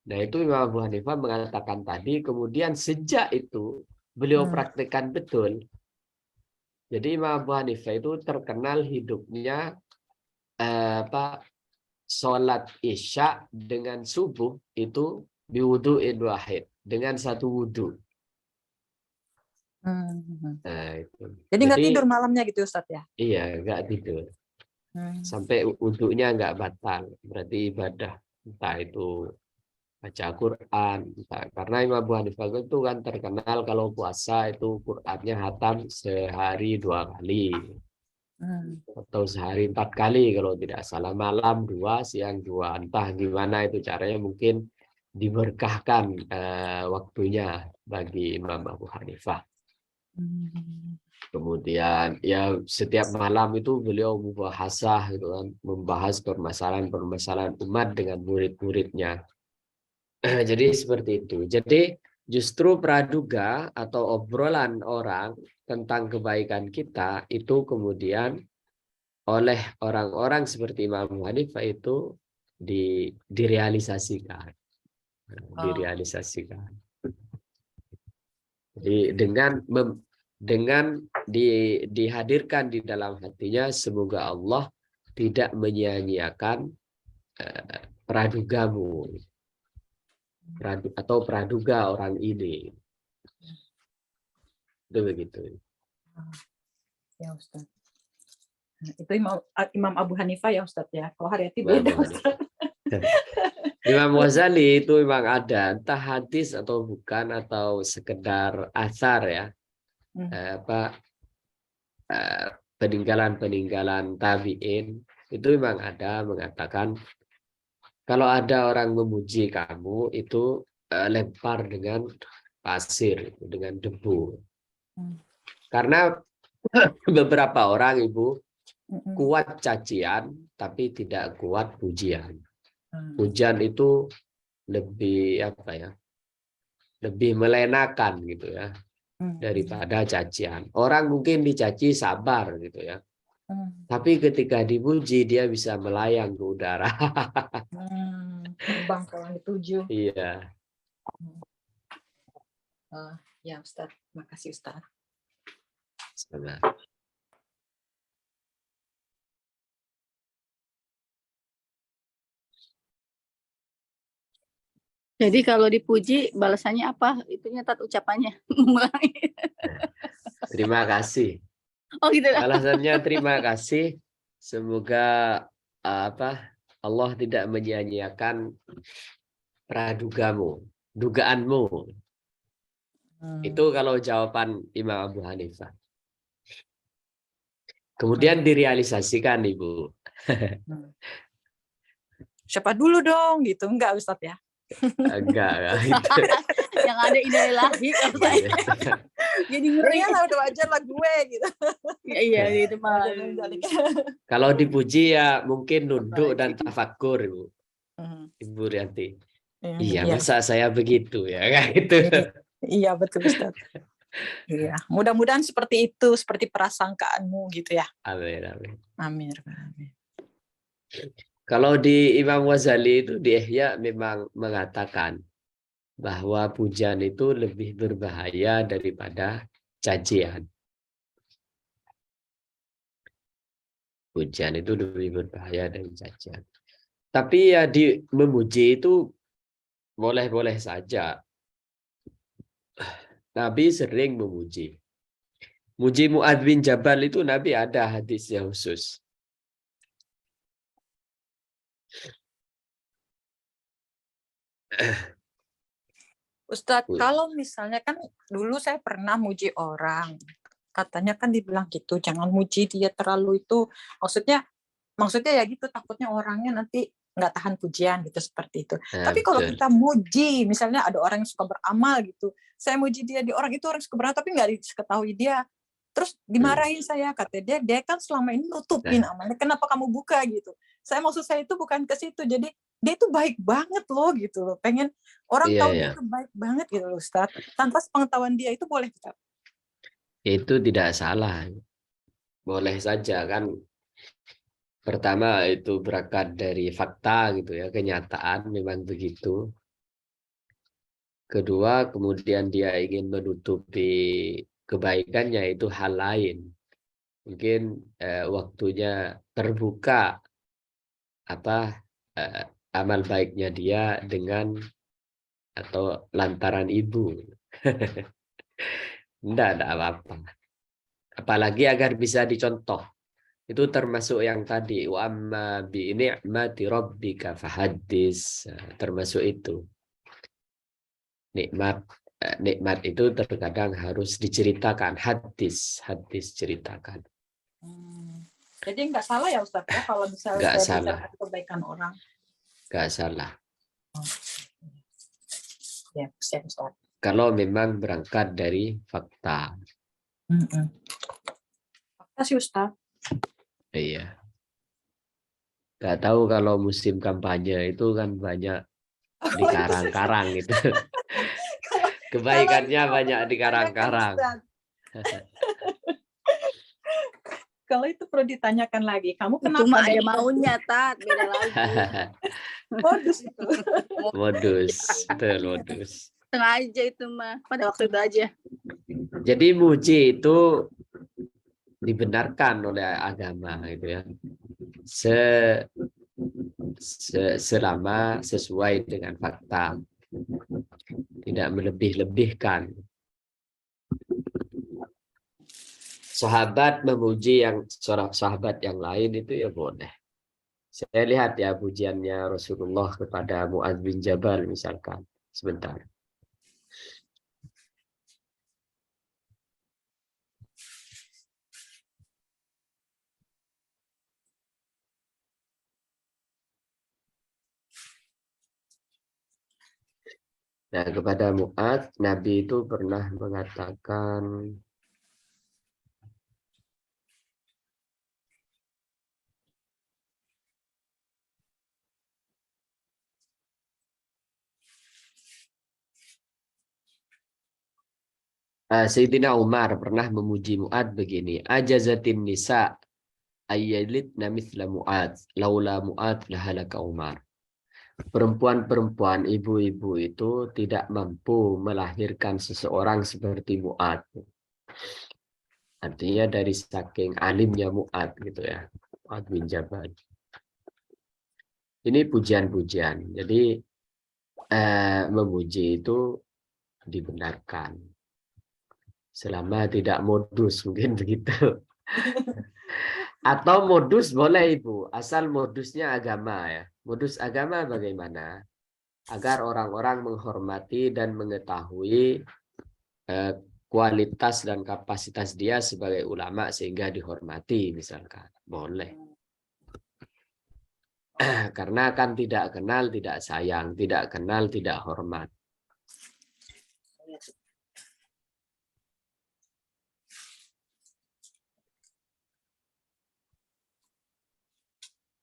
Nah, itu Imam Abu Hanifah mengatakan tadi, kemudian sejak itu beliau praktekkan betul. Jadi Imam Abu Hanifah itu terkenal hidupnya sholat isya dengan subuh itu biwudu'in wahid, dengan satu wudu. Nah, itu. Jadi nggak tidur malamnya gitu Ustadz ya? Iya, nggak tidur. Sampai wudunya nggak batal. Berarti ibadah. Entah itu baca Quran. Karena Imam Abu Hanifah itu kan terkenal kalau puasa itu Qurannya hatam sehari 2 kali. Atau sehari 4 kali kalau tidak salah. Malam 2, siang 2. Entah gimana itu caranya, mungkin diberkahkan waktunya bagi Imam Abu Hanifah. Kemudian ya setiap malam itu beliau membahasah gitu kan, membahas permasalahan-permasalahan umat dengan murid-muridnya. Jadi seperti itu. Jadi justru praduga atau obrolan orang tentang kebaikan kita itu kemudian oleh orang-orang seperti Imam Hanifah itu direalisasikan. Direalisasikan. Jadi dengan dihadirkan di dalam hatinya, semoga Allah tidak menyia-nyiakan pradugamu atau praduga orang ini. Itu begitu. Ya Ustaz. Nah, itu Imam Abu Hanifah ya Ustaz ya. Kalau Haryati Imam beda Abu Ustaz. Imam Ghazali itu memang ada, entah hadis atau bukan, atau sekedar asar ya, peninggalan-peninggalan tabi'in, itu memang ada mengatakan kalau ada orang memuji kamu itu lempar dengan pasir, dengan debu. Karena beberapa orang, Ibu, kuat cacian tapi tidak kuat pujian. Pujian itu lebih apa ya? Lebih melenakan gitu ya daripada cacian. Orang mungkin dicaci sabar gitu ya. Tapi ketika dipuji dia bisa melayang ke udara. Terbang kalau dituju. Iya. Ya Ustaz, makasih Ustaz. Sama. Jadi kalau dipuji balasannya apa? Itunya ucapannya. Terima kasih. Oh gitu. Alasannya terima kasih. Semoga Allah tidak menyia-nyiakan pradugamu, dugaanmu. Itu kalau jawaban Imam Abu Hanifah. Kemudian direalisasikan, Ibu. Siapa dulu dong gitu, enggak Ustaz ya? Enggak gitu. Yang ada innalillahi kalau saya. Jadi ngeri lah, udah wajar lah gue gitu. Iya itu mah. Kalau dipuji ya mungkin nunduk dan tafakur, Ibu. Ibu Rianti. Iya, masa saya begitu ya, kayak gitu. Iya betul Ustaz. Iya, mudah-mudahan seperti itu, seperti prasangkaanmu gitu ya. Amin, amin. Amin. Amin. Kalau di Imam Ghazali itu di Ihya memang mengatakan bahwa pujian itu lebih berbahaya daripada cacian. Pujian itu lebih berbahaya dari cacian. Tapi ya memuji itu boleh-boleh saja. Nabi sering memuji. Muji Mu'adz bin Jabal itu Nabi ada hadisnya khusus. Ustadz, kalau misalnya kan dulu saya pernah muji orang, katanya kan dibilang gitu, jangan muji dia terlalu itu, maksudnya ya gitu, takutnya orangnya nanti nggak tahan pujian gitu, seperti itu. Tapi kalau kita muji, misalnya ada orang yang suka beramal gitu, saya muji dia, di orang itu orang suka beramal tapi nggak diketahui dia, terus dimarahin saya, katanya dia kan selama ini nutupin amalnya, kenapa kamu buka gitu. Maksud saya itu bukan ke situ, jadi dia itu baik banget loh gitu loh, pengen orang tahu dia itu baik banget gitu loh Ustaz, tanpa pengetahuan dia itu boleh kita. Itu tidak salah, boleh saja kan. Pertama itu berangkat dari fakta gitu ya, kenyataan memang begitu. Kedua, kemudian dia ingin menutupi kebaikannya, itu hal lain. Mungkin waktunya terbuka amal baiknya dia dengan atau lantaran ibu. Enggak ada apa-apa. Apalagi agar bisa dicontoh. Itu termasuk yang tadi, wa amma bi ni'mati rabbika fahaddis, termasuk itu. Nikmat itu terkadang harus diceritakan, hadis ceritakan. Jadi nggak salah ya Ustaz ya kalau misalnya saya bicarakan kebaikan orang. Nggak salah. Ya, siap Ustaz. Kalau memang berangkat dari fakta. Fakta sih Ustaz. Iya. Nggak tahu kalau musim kampanye itu kan banyak di karang-karang itu. Kebaikannya banyak di karang-karang. Kalau itu perlu ditanyakan lagi. Kamu kenapa? Cuma ada maunya, Tat. Beda lagi. Modus itu. Modus. Betul, modus. Sengaja itu mah. Pada waktu itu aja. Jadi muji itu dibenarkan oleh agama gitu ya. Selama sesuai dengan fakta. Tidak melebih-lebihkan. sahabat memuji sahabat yang lain itu ya boleh. Saya lihat ya pujiannya Rasulullah kepada Mu'adz bin Jabal misalkan. Sebentar. Nah, kepada Mu'adz, Nabi itu pernah mengatakan, Sayyidina Umar pernah memuji Mu'adz begini, ajazatin nisa ayyalidna mithla Mu'adz, laula Mu'adz lahalaka Umar. Perempuan-perempuan, ibu-ibu itu tidak mampu melahirkan seseorang seperti Mu'adz. Artinya dari saking alimnya Mu'adz gitu ya, Mu'adz bin Jabal. Ini pujian-pujian. Jadi memuji itu dibenarkan. Selama tidak modus, mungkin begitu. Atau modus boleh Ibu, asal modusnya agama ya. Modus agama bagaimana? Agar orang-orang menghormati dan mengetahui kualitas dan kapasitas dia sebagai ulama sehingga dihormati misalkan. Boleh. Karena kan tidak kenal, tidak sayang, tidak kenal, tidak hormat.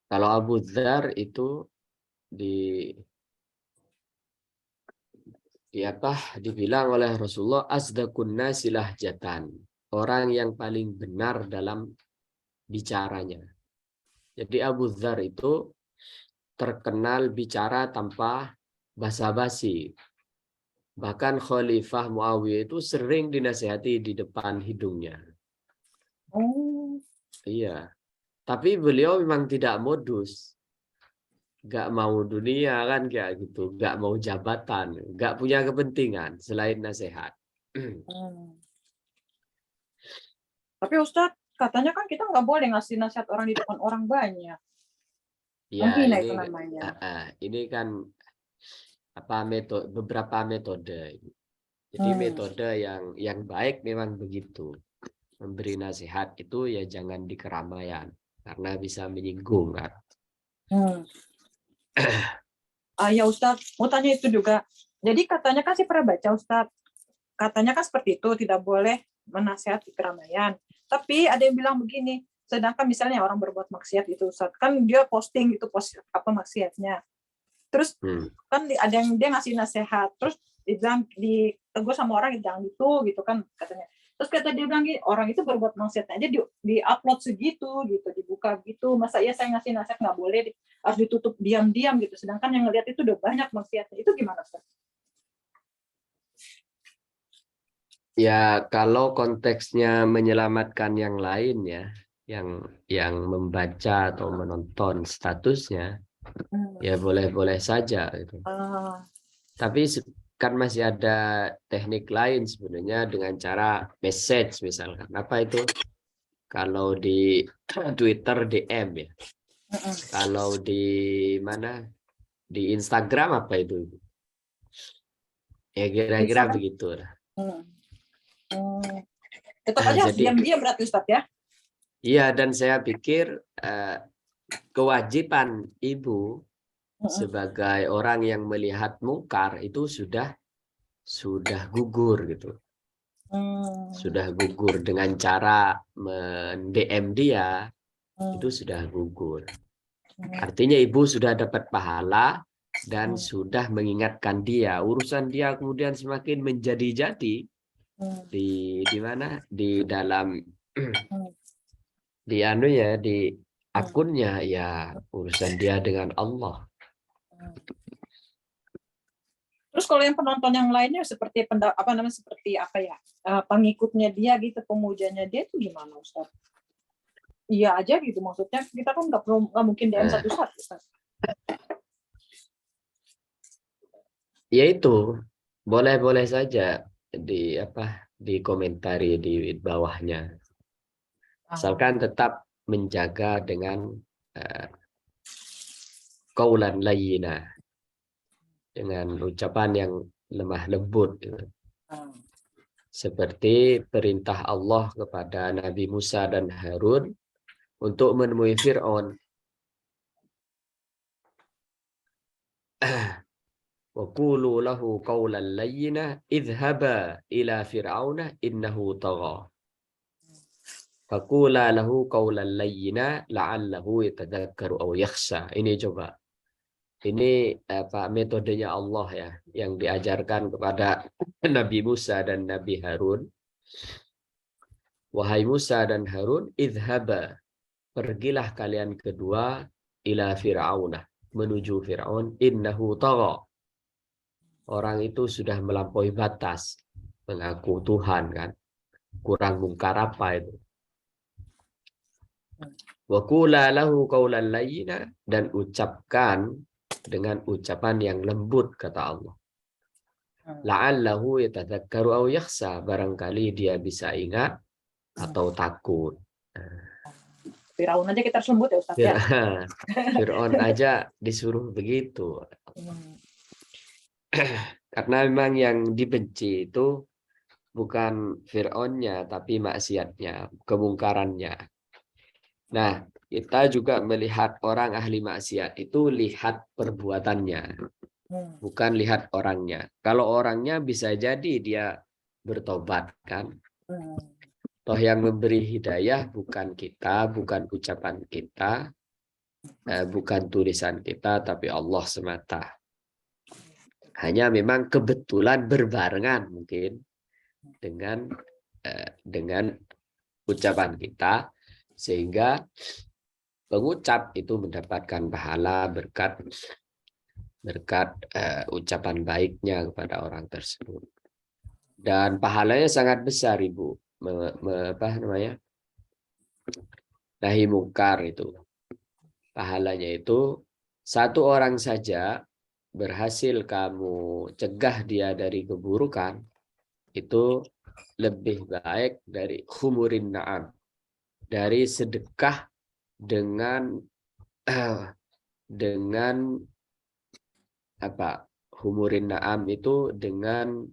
Kalau Abu Dzar itu dibilang oleh Rasulullah asdaqun nasi lahjatan, orang yang paling benar dalam bicaranya. Jadi Abu Dzar itu terkenal bicara tanpa basa-basi. Bahkan Khalifah Muawiyah itu sering dinasihati di depan hidungnya. Oh. Iya. Tapi beliau memang tidak modus. Gak mau dunia kan kayak gitu. Gak mau jabatan. Gak punya kepentingan selain nasihat. Tapi Ustadz, katanya kan kita nggak boleh ngasih nasihat orang di depan orang banyak. Ya, Menghina ini itu namanya. ini kan beberapa metode. Jadi metode yang baik memang begitu. Memberi nasihat itu ya jangan di keramaian karena bisa menyinggung kan. Ya Ustadz, mau tanya itu juga. Jadi katanya kan saya pernah baca Ustadz, katanya kan seperti itu, tidak boleh menasihat di keramaian. Tapi ada yang bilang begini, sedangkan misalnya orang berbuat maksiat itu Ustadz, kan dia posting gitu apa maksiatnya. Terus kan ada yang dia ngasih nasihat, terus dibilang ditegur sama orang jangan gitu kan katanya. Terus kata dia bilang gini, orang itu berbuat maksiat aja di-upload segitu gitu, dibuka gitu. Masa iya saya ngasih nasihat nggak boleh, harus ditutup diam-diam gitu. Sedangkan yang ngelihat itu udah banyak maksiatnya. Itu gimana Ustaz? Ya, kalau konteksnya menyelamatkan yang lain ya, yang membaca atau menonton statusnya, ya boleh-boleh saja gitu. Tapi kan masih ada teknik lain sebenarnya dengan cara message misalkan. Apa itu? Kalau di Twitter DM ya. Kalau di mana? Di Instagram apa itu? Ya kira-kira begitu lah. Tetap aja harus diam-diam berarti Ustaz ya? Iya, dan saya pikir kewajiban ibu sebagai orang yang melihat mungkar itu sudah gugur gitu. Sudah gugur dengan cara men-DM dia, itu sudah gugur. Artinya ibu sudah dapat pahala dan sudah mengingatkan dia. Urusan dia kemudian semakin menjadi-jadi di mana? Di dalam di akunnya ya urusan dia dengan Allah. Terus kalau yang penonton yang lainnya seperti pengikutnya dia gitu, pemujanya dia itu gimana Ustaz? Iya aja gitu maksudnya, kita kan nggak mungkin DM satu-satu Ustaz. Ya itu boleh-boleh saja dikomentari di bawahnya. Asalkan tetap menjaga dengan qaulan layyina, dengan ucapan yang lemah lembut gitu. Seperti perintah Allah kepada Nabi Musa dan Harun untuk menemui Fir'aun. Wa qulu lahu qawlan layyina idhhaba ila fir'auna innahu tagha. Faqula lahu qawlan layyina la'allahu yatadhakkaru aw yakhsha. Ini coba. Ini metodenya Allah ya, yang diajarkan kepada Nabi Musa dan Nabi Harun. Wahai Musa dan Harun, idhhaba, pergilah kalian kedua ila fir'auna, menuju Fir'aun, innahu tagha. Orang itu sudah melampaui batas, mengaku Tuhan kan. Kurang mungkar apa itu. Wa qula lahu qawlan layyina, dan ucapkan dengan ucapan yang lembut, kata Allah. La'allahu yatadzakkaru aw yakhsha, barangkali dia bisa ingat atau takut. Firaun aja kita harus lembut ya Ustaz ya. Fir'aun aja disuruh begitu. Karena memang yang dibenci itu bukan Fir'aunnya, tapi maksiatnya, kemungkarannya. Nah, kita juga melihat orang ahli maksiat itu lihat perbuatannya, bukan lihat orangnya. Kalau orangnya bisa jadi dia bertobat kan. Toh yang memberi hidayah bukan kita, bukan ucapan kita, bukan tulisan kita, tapi Allah semata. Hanya memang kebetulan berbarengan mungkin dengan ucapan kita, sehingga pengucap itu mendapatkan pahala berkat ucapan baiknya kepada orang tersebut. Dan pahalanya sangat besar, Ibu. Nahi mungkar itu. Pahalanya itu satu orang saja berhasil kamu cegah dia dari keburukan, itu lebih baik dari khumurin na'am, dari sedekah dengan humurin na'am itu dengan,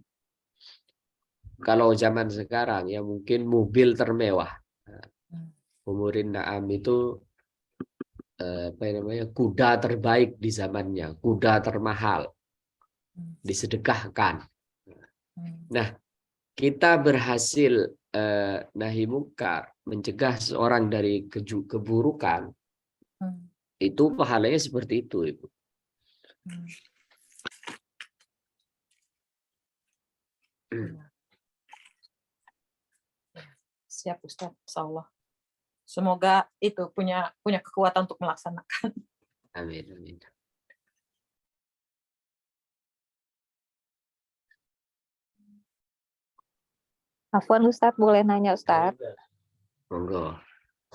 kalau zaman sekarang ya mungkin mobil termewah. Humurin na'am itu kuda terbaik di zamannya, kuda termahal, disedekahkan. Nah, kita berhasil nahi mungkar, mencegah seorang dari keburukan, itu pahalanya seperti itu, Ibu. Siap Ustaz, insyaallah. Semoga itu punya kekuatan untuk melaksanakan. Amin, amin. Afwan Ustadz, boleh nanya Ustadz? Monggo.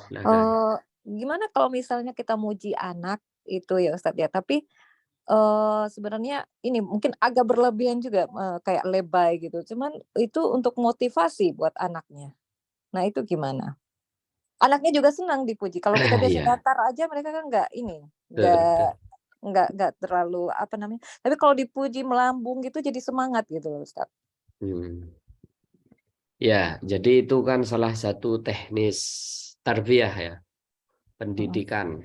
Silakan. Gimana kalau misalnya kita muji anak itu ya Ustadz ya, tapi sebenarnya ini mungkin agak berlebihan juga, kayak lebay gitu. Cuman itu untuk motivasi buat anaknya. Nah itu gimana? Anaknya juga senang dipuji. Kalau kita biasa datar aja, mereka kan nggak terlalu apa namanya. Tapi kalau dipuji melambung gitu jadi semangat gitu loh Ustadz. Ya, jadi itu kan salah satu teknis tarbiyah ya, pendidikan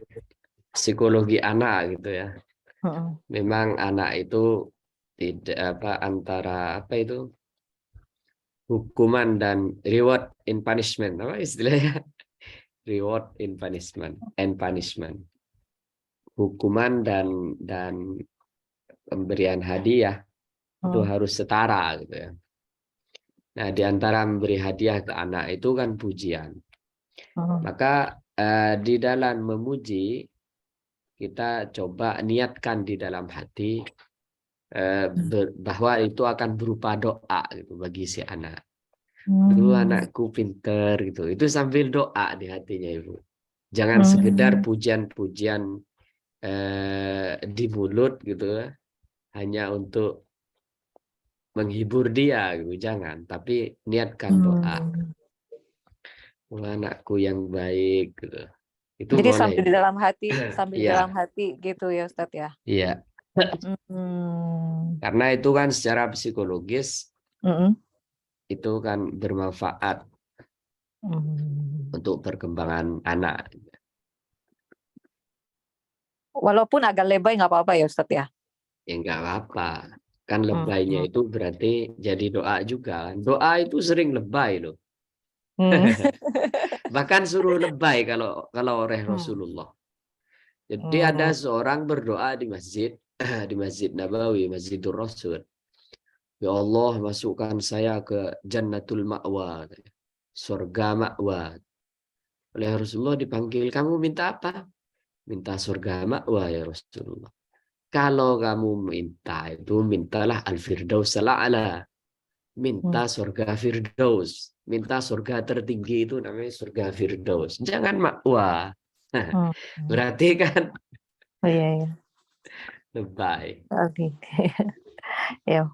psikologi anak gitu ya. Memang anak itu tidak antara hukuman dan reward in punishment, apa istilahnya? Reward in punishment and punishment. Hukuman dan pemberian hadiah itu harus setara gitu ya. Nah, di antara memberi hadiah ke anak itu kan pujian. Maka di dalam memuji, kita coba niatkan di dalam hati bahwa itu akan berupa doa gitu bagi si anak. Dulu anakku pinter gitu. Itu sambil doa di hatinya, Ibu. Jangan sekedar pujian-pujian di mulut gitu, hanya untuk menghibur dia gitu, jangan. Tapi niatkan doa. anakku yang baik gitu. Itu Jadi boleh. sambil di dalam hati, sambil di Iya, dalam hati gitu ya Ustadz ya. iya. Hmm. Karena itu kan secara psikologis Mm-mm. itu kan bermanfaat Hmm. untuk perkembangan anak. Walaupun agak lebay nggak apa-apa ya Ustadz ya. Ya enggak apa-apa. Kan Hmm. lebaynya itu berarti jadi doa juga. Doa itu sering lebay loh. Hmm. Bahkan suruh lebay kalau oleh Hmm. Rasulullah. Jadi ada seorang berdoa di masjid, di Masjid Nabawi, Masjidur Rasul. Ya Allah, masukkan saya ke Jannatul Ma'wa, surga ma'wa. Oleh Rasulullah dipanggil, kamu minta apa? Minta surga ma'wa ya Rasulullah. Kalau kamu minta itu, mintalah Al-Firdaus Al-A'la. Minta surga Firdaus. Minta surga tertinggi itu namanya surga Firdaus. Jangan ma'wa. Berarti kan Oh, iya. lebay. Oke. Ya,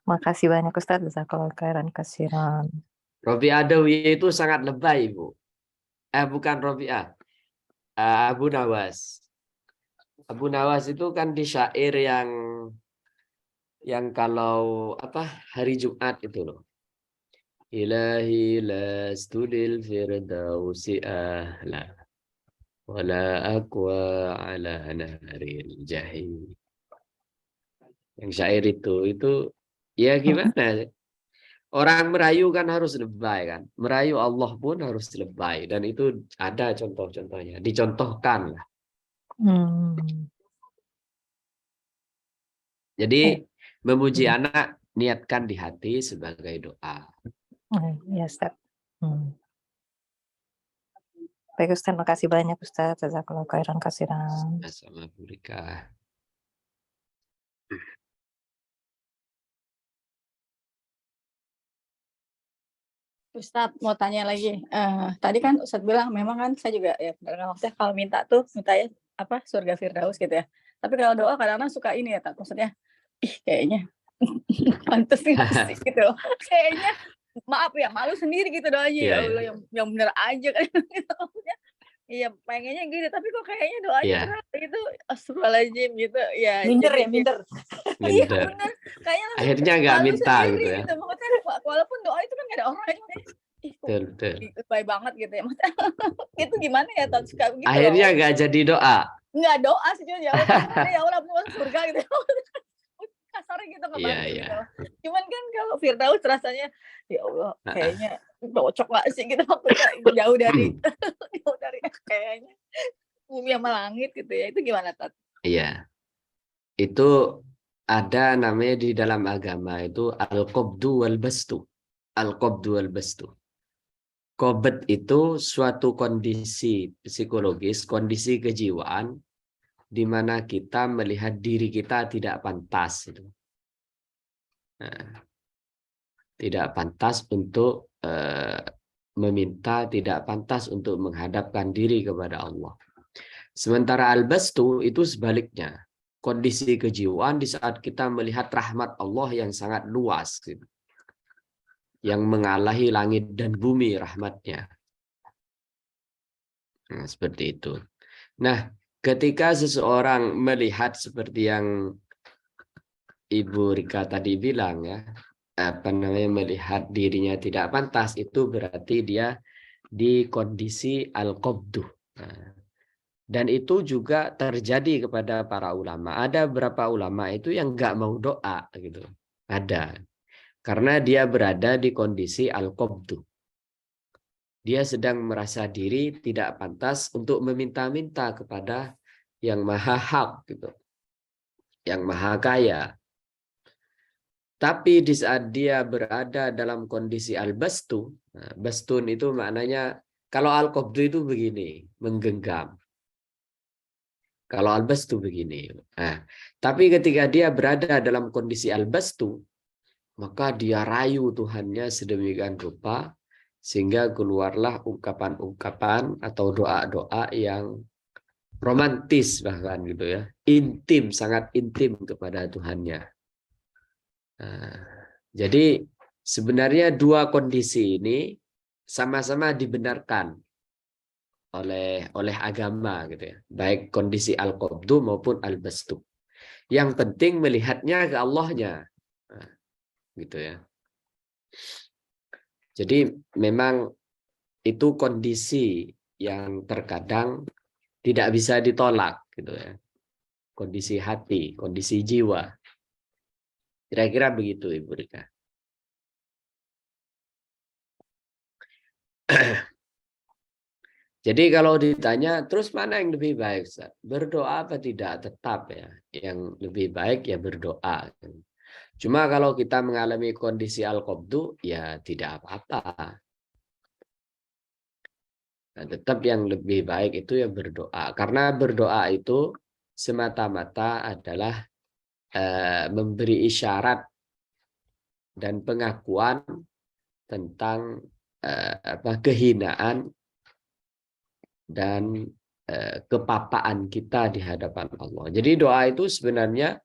makasih banyak Ustadz. Jazakallahu khairan kasiran. Robi'ah Adawi itu sangat lebay, Bu. Bukan Robi'ah. Abu Nawas. Abu Nawas itu kan di syair yang kalau hari Jumat itu loh. Ilahi lastudil firdausi ahla wala aqwa ala naril jahim. Yang syair itu ya gimana? Orang merayu kan harus lebay kan. Merayu Allah pun harus lebay. Dan itu ada contoh-contohnya. Dicontohkan lah. Jadi memuji anak niatkan di hati sebagai doa. Ya Ustaz. Baik Ustaz, makasih banyak Ustaz. Jazakallahu khairan kasiran. Sama Bu Rika. Ustadz mau tanya lagi. Tadi kan Ustadz bilang memang kan saya juga ya maksudnya kalau minta tuh mintanya apa surga Firdaus gitu ya. Tapi kalau doa kadang-kadang suka ini ya, tak maksudnya kayaknya pantas nggak sih gitu loh. Kayaknya maaf ya malu sendiri gitu doanya ya Allah yang bener aja kan gitu. Iya pengennya gitu tapi kok kayaknya doanya berat gitu astagfirullahaladzim gitu ya. Minder ya minder. Iya bener kayaknya Akhirnya nggak minta sendiri, gitu ya. Gitu. Maksudnya walaupun doa itu kan gak ada orang Betul. baik banget gitu ya maksudnya itu gimana ya Tan suka gitu akhirnya nggak jadi doa. Nggak doa sih ya Allah ya Allah masuk surga gitu kasarnya gitu ngebantu gitu cuman kan kalau Firdaus rasanya ya Allah kayaknya cocok nggak sih gitu maksudnya jauh dari kayaknya bumi sama langit gitu ya itu gimana Tat? Iya itu ada namanya di dalam agama itu al-qabdu wal-bastu. Al-qabdu wal-bastu. Qabd itu suatu kondisi psikologis, kondisi kejiwaan di mana kita melihat diri kita tidak pantas. Nah, tidak pantas untuk meminta, tidak pantas untuk menghadapkan diri kepada Allah. Sementara al-bastu itu sebaliknya. Kondisi kejiwaan di saat kita melihat rahmat Allah yang sangat luas. Gitu. Yang mengalahi langit dan bumi rahmatnya. Nah, seperti itu. Nah, ketika seseorang melihat seperti yang Ibu Rika tadi bilang ya, melihat dirinya tidak pantas, itu berarti dia di kondisi al-qabduh. Nah, dan itu juga terjadi kepada para ulama. Ada beberapa ulama itu yang nggak mau doa gitu. Ada. Karena dia berada di kondisi al-qabduh. Dia sedang merasa diri tidak pantas untuk meminta-minta kepada yang maha hak gitu. Yang maha kaya. Tapi di saat dia berada dalam kondisi al-bastu, nah, bastun itu maknanya kalau al-qabdu itu begini, menggenggam. Kalau al-bastu begini. Nah, tapi ketika dia berada dalam kondisi al-bastu, maka dia rayu Tuhannya sedemikian rupa sehingga keluarlah ungkapan-ungkapan atau doa-doa yang romantis bahkan gitu ya. Intim, sangat intim kepada Tuhannya. Nah, jadi sebenarnya dua kondisi ini sama-sama dibenarkan oleh agama gitu ya, baik kondisi al-qabdu maupun al-bastu. Yang penting melihatnya ke Allahnya, nah, gitu ya. Jadi memang itu kondisi yang terkadang tidak bisa ditolak gitu ya. Kondisi hati, kondisi jiwa. Kira-kira begitu Ibu Rika. Jadi kalau ditanya terus mana yang lebih baik, Ustaz? Berdoa apa tidak? Tetap ya. Yang lebih baik ya berdoa. Cuma kalau kita mengalami kondisi al-qabdu ya tidak apa-apa. Nah, tetap yang lebih baik itu ya berdoa. Karena berdoa itu semata-mata adalah memberi isyarat dan pengakuan tentang kehinaan dan kepapaan kita di hadapan Allah. Jadi doa itu sebenarnya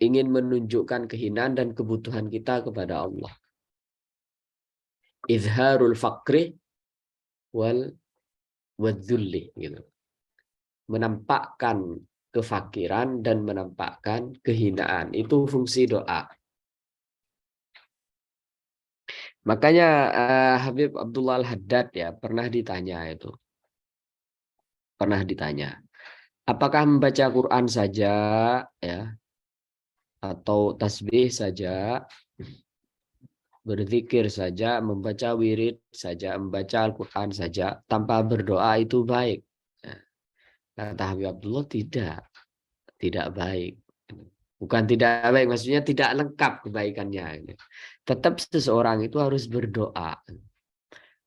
ingin menunjukkan kehinaan dan kebutuhan kita kepada Allah. Izharul faqri wal wadzulli gitu. Menampakkan kefakiran dan menampakkan kehinaan. Itu fungsi doa. Makanya Habib Abdullah Al-Haddad ya pernah ditanya itu. Pernah ditanya, apakah membaca Quran saja ya atau tasbih saja, berzikir saja, membaca wirid saja, membaca Al-Quran saja tanpa berdoa itu baik? Kata Habib Abdullah tidak baik. Bukan tidak baik, maksudnya tidak lengkap kebaikannya. Tetap seseorang itu harus berdoa.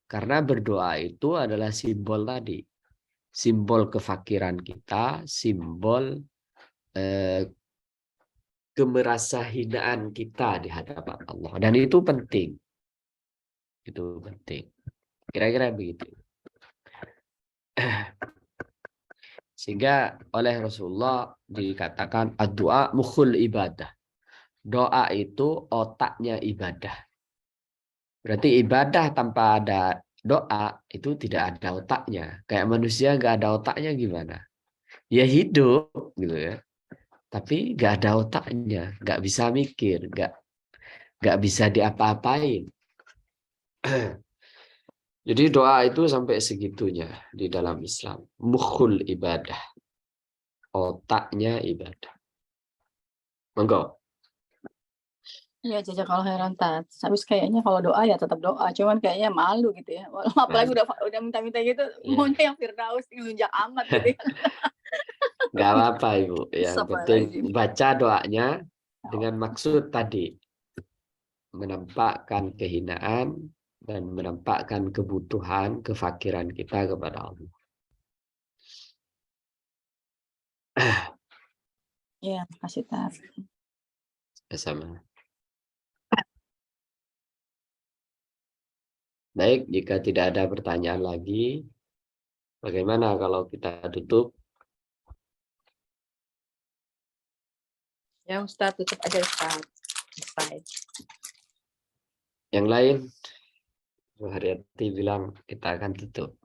Karena berdoa itu adalah simbol tadi. Simbol kefakiran kita, simbol kemerasahinaan kita di hadapan Allah. Dan itu penting. Itu penting. Kira-kira begitu. Sehingga oleh Rasulullah dikatakan ad-du'a mukhul ibadah. Doa itu otaknya ibadah. Berarti ibadah tanpa ada doa itu tidak ada otaknya. Kayak manusia nggak ada otaknya gimana? Ya hidup gitu ya. Tapi nggak ada otaknya, nggak bisa mikir, nggak bisa diapa-apain. Jadi doa itu sampai segitunya di dalam Islam. Mukhul ibadah. Otaknya ibadah. Monggo. Iya, Caca, kalau heran tat. Habis kayaknya kalau doa ya tetap doa, cuman kayaknya malu gitu ya. Apalagi udah minta-minta gitu, maunya yang Firdaus ngelunjak amat gitu ya. Nggak apa-apa Ibu. Yang penting baca doanya dengan maksud tadi. Menampakkan kehinaan dan menampakkan kebutuhan, kefakiran kita kepada Allah. Iya, makasih tat. Sama. Baik, jika tidak ada pertanyaan lagi, bagaimana kalau kita tutup? Ya Ustaz, tutup aja Ustaz. Yang lain, Bu Haryati bilang kita akan tutup.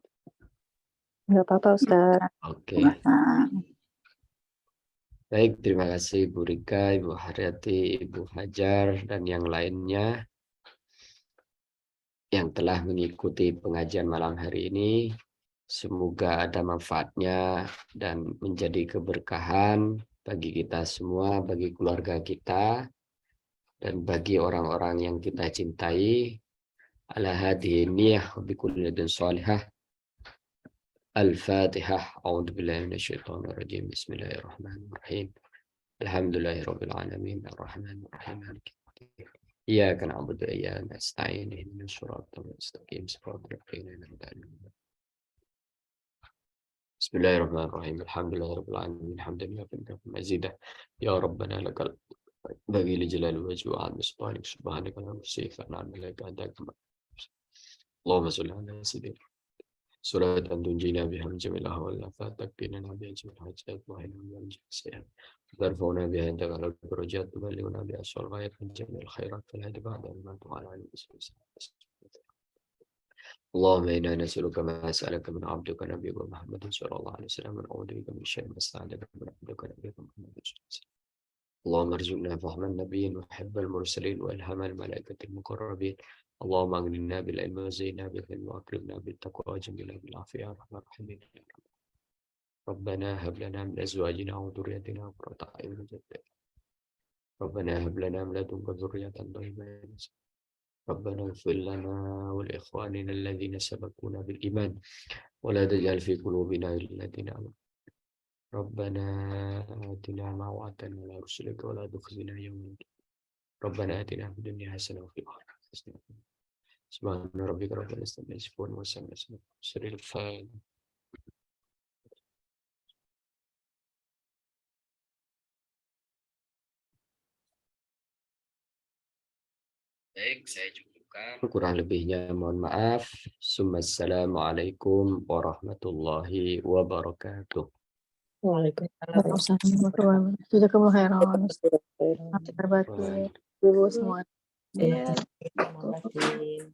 Nggak apa-apa Ustaz. Oke. Baik, terima kasih Bu Rika, Ibu Haryati, Ibu Hajar, dan yang lainnya yang telah mengikuti pengajian malam hari ini. Semoga ada manfaatnya dan menjadi keberkahan bagi kita semua, bagi keluarga kita, dan bagi orang-orang yang kita cintai. Ala hadhihi niyah wa bikulli yadin salihah. Al-Fatihah. A'udzu billahi minasyaitonir rajim. Bismillahirrahmanirrahim. Alhamdulillahi rabbil alamin. Arrahmanir rahim. Maliki yaumiddin. Iyyaka na'budu wa iyyaka nasta'in. Ihdinas siratal mustaqim. Siratal ladzina an'amta 'alaihim. Bismillahirrahmanirrahim. Alhamdulillahirabbil alamin. Hamdan katsiran mazidah. Ya Rabbana lakal bagi li jalali wajhi wa 'azimi sultanik. Subhanaka la nuhsi thana'an 'alaika anta kama. Allahumma shalli 'ala sayyidina صلاة تنجينا بها من جميع الأهوال والآفات تكفينا بها جميع الحاجات وهنا من جميع السيئات ترفعنا بها عندك على الدرجات تبلغنا بها أشهر الغايات من جميع الخيرات فالهدي بعد أن ننتهي على اللهم إنا نسألك ما سألك من عبدك نبيك محمد صلى الله عليه وسلم ونعوذ بك من شر ما استعاذك من عبدك نبيك محمد صلى الله عليه وسلم. اللهم ارزقنا فهم النبيين وحب المرسلين وإلهام الملائكة المقربين. اللهم أغننا بالعلم وزينا بالعلم وأكرمنا بالتقوى وجملنا بالعافية يا أرحم الراحمين. ربنا هب لنا من أزواجنا وذريتنا قرة أعين واجعلنا ربنا هب لنا من لدنك ذرية طيبة. ربنا اغفر لنا ولإخواننا الذين سبقونا بالإيمان ولا تجعل في قلوبنا غلا للذين آمنوا. ربنا آتنا ما وعدتنا على رسلك ولا تخزنا يوم القيامة. ربنا آتنا في الدنيا حسنة وفي الآخرة حسنة. سبحان ربك رب العزة عما يصفون وسلام على المرسلين. الفاتحة. Baik, saya cukupkan. Kurang lebihnya mohon maaf. Assalamualaikum warahmatullahi wabarakatuh. Waalaikumsalam warahmatullahi wabarakatuh. Jazakumullah khairan. Masih berbakti. Ibu semua. Terima kasih.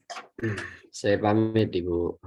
Saya pamit Ibu.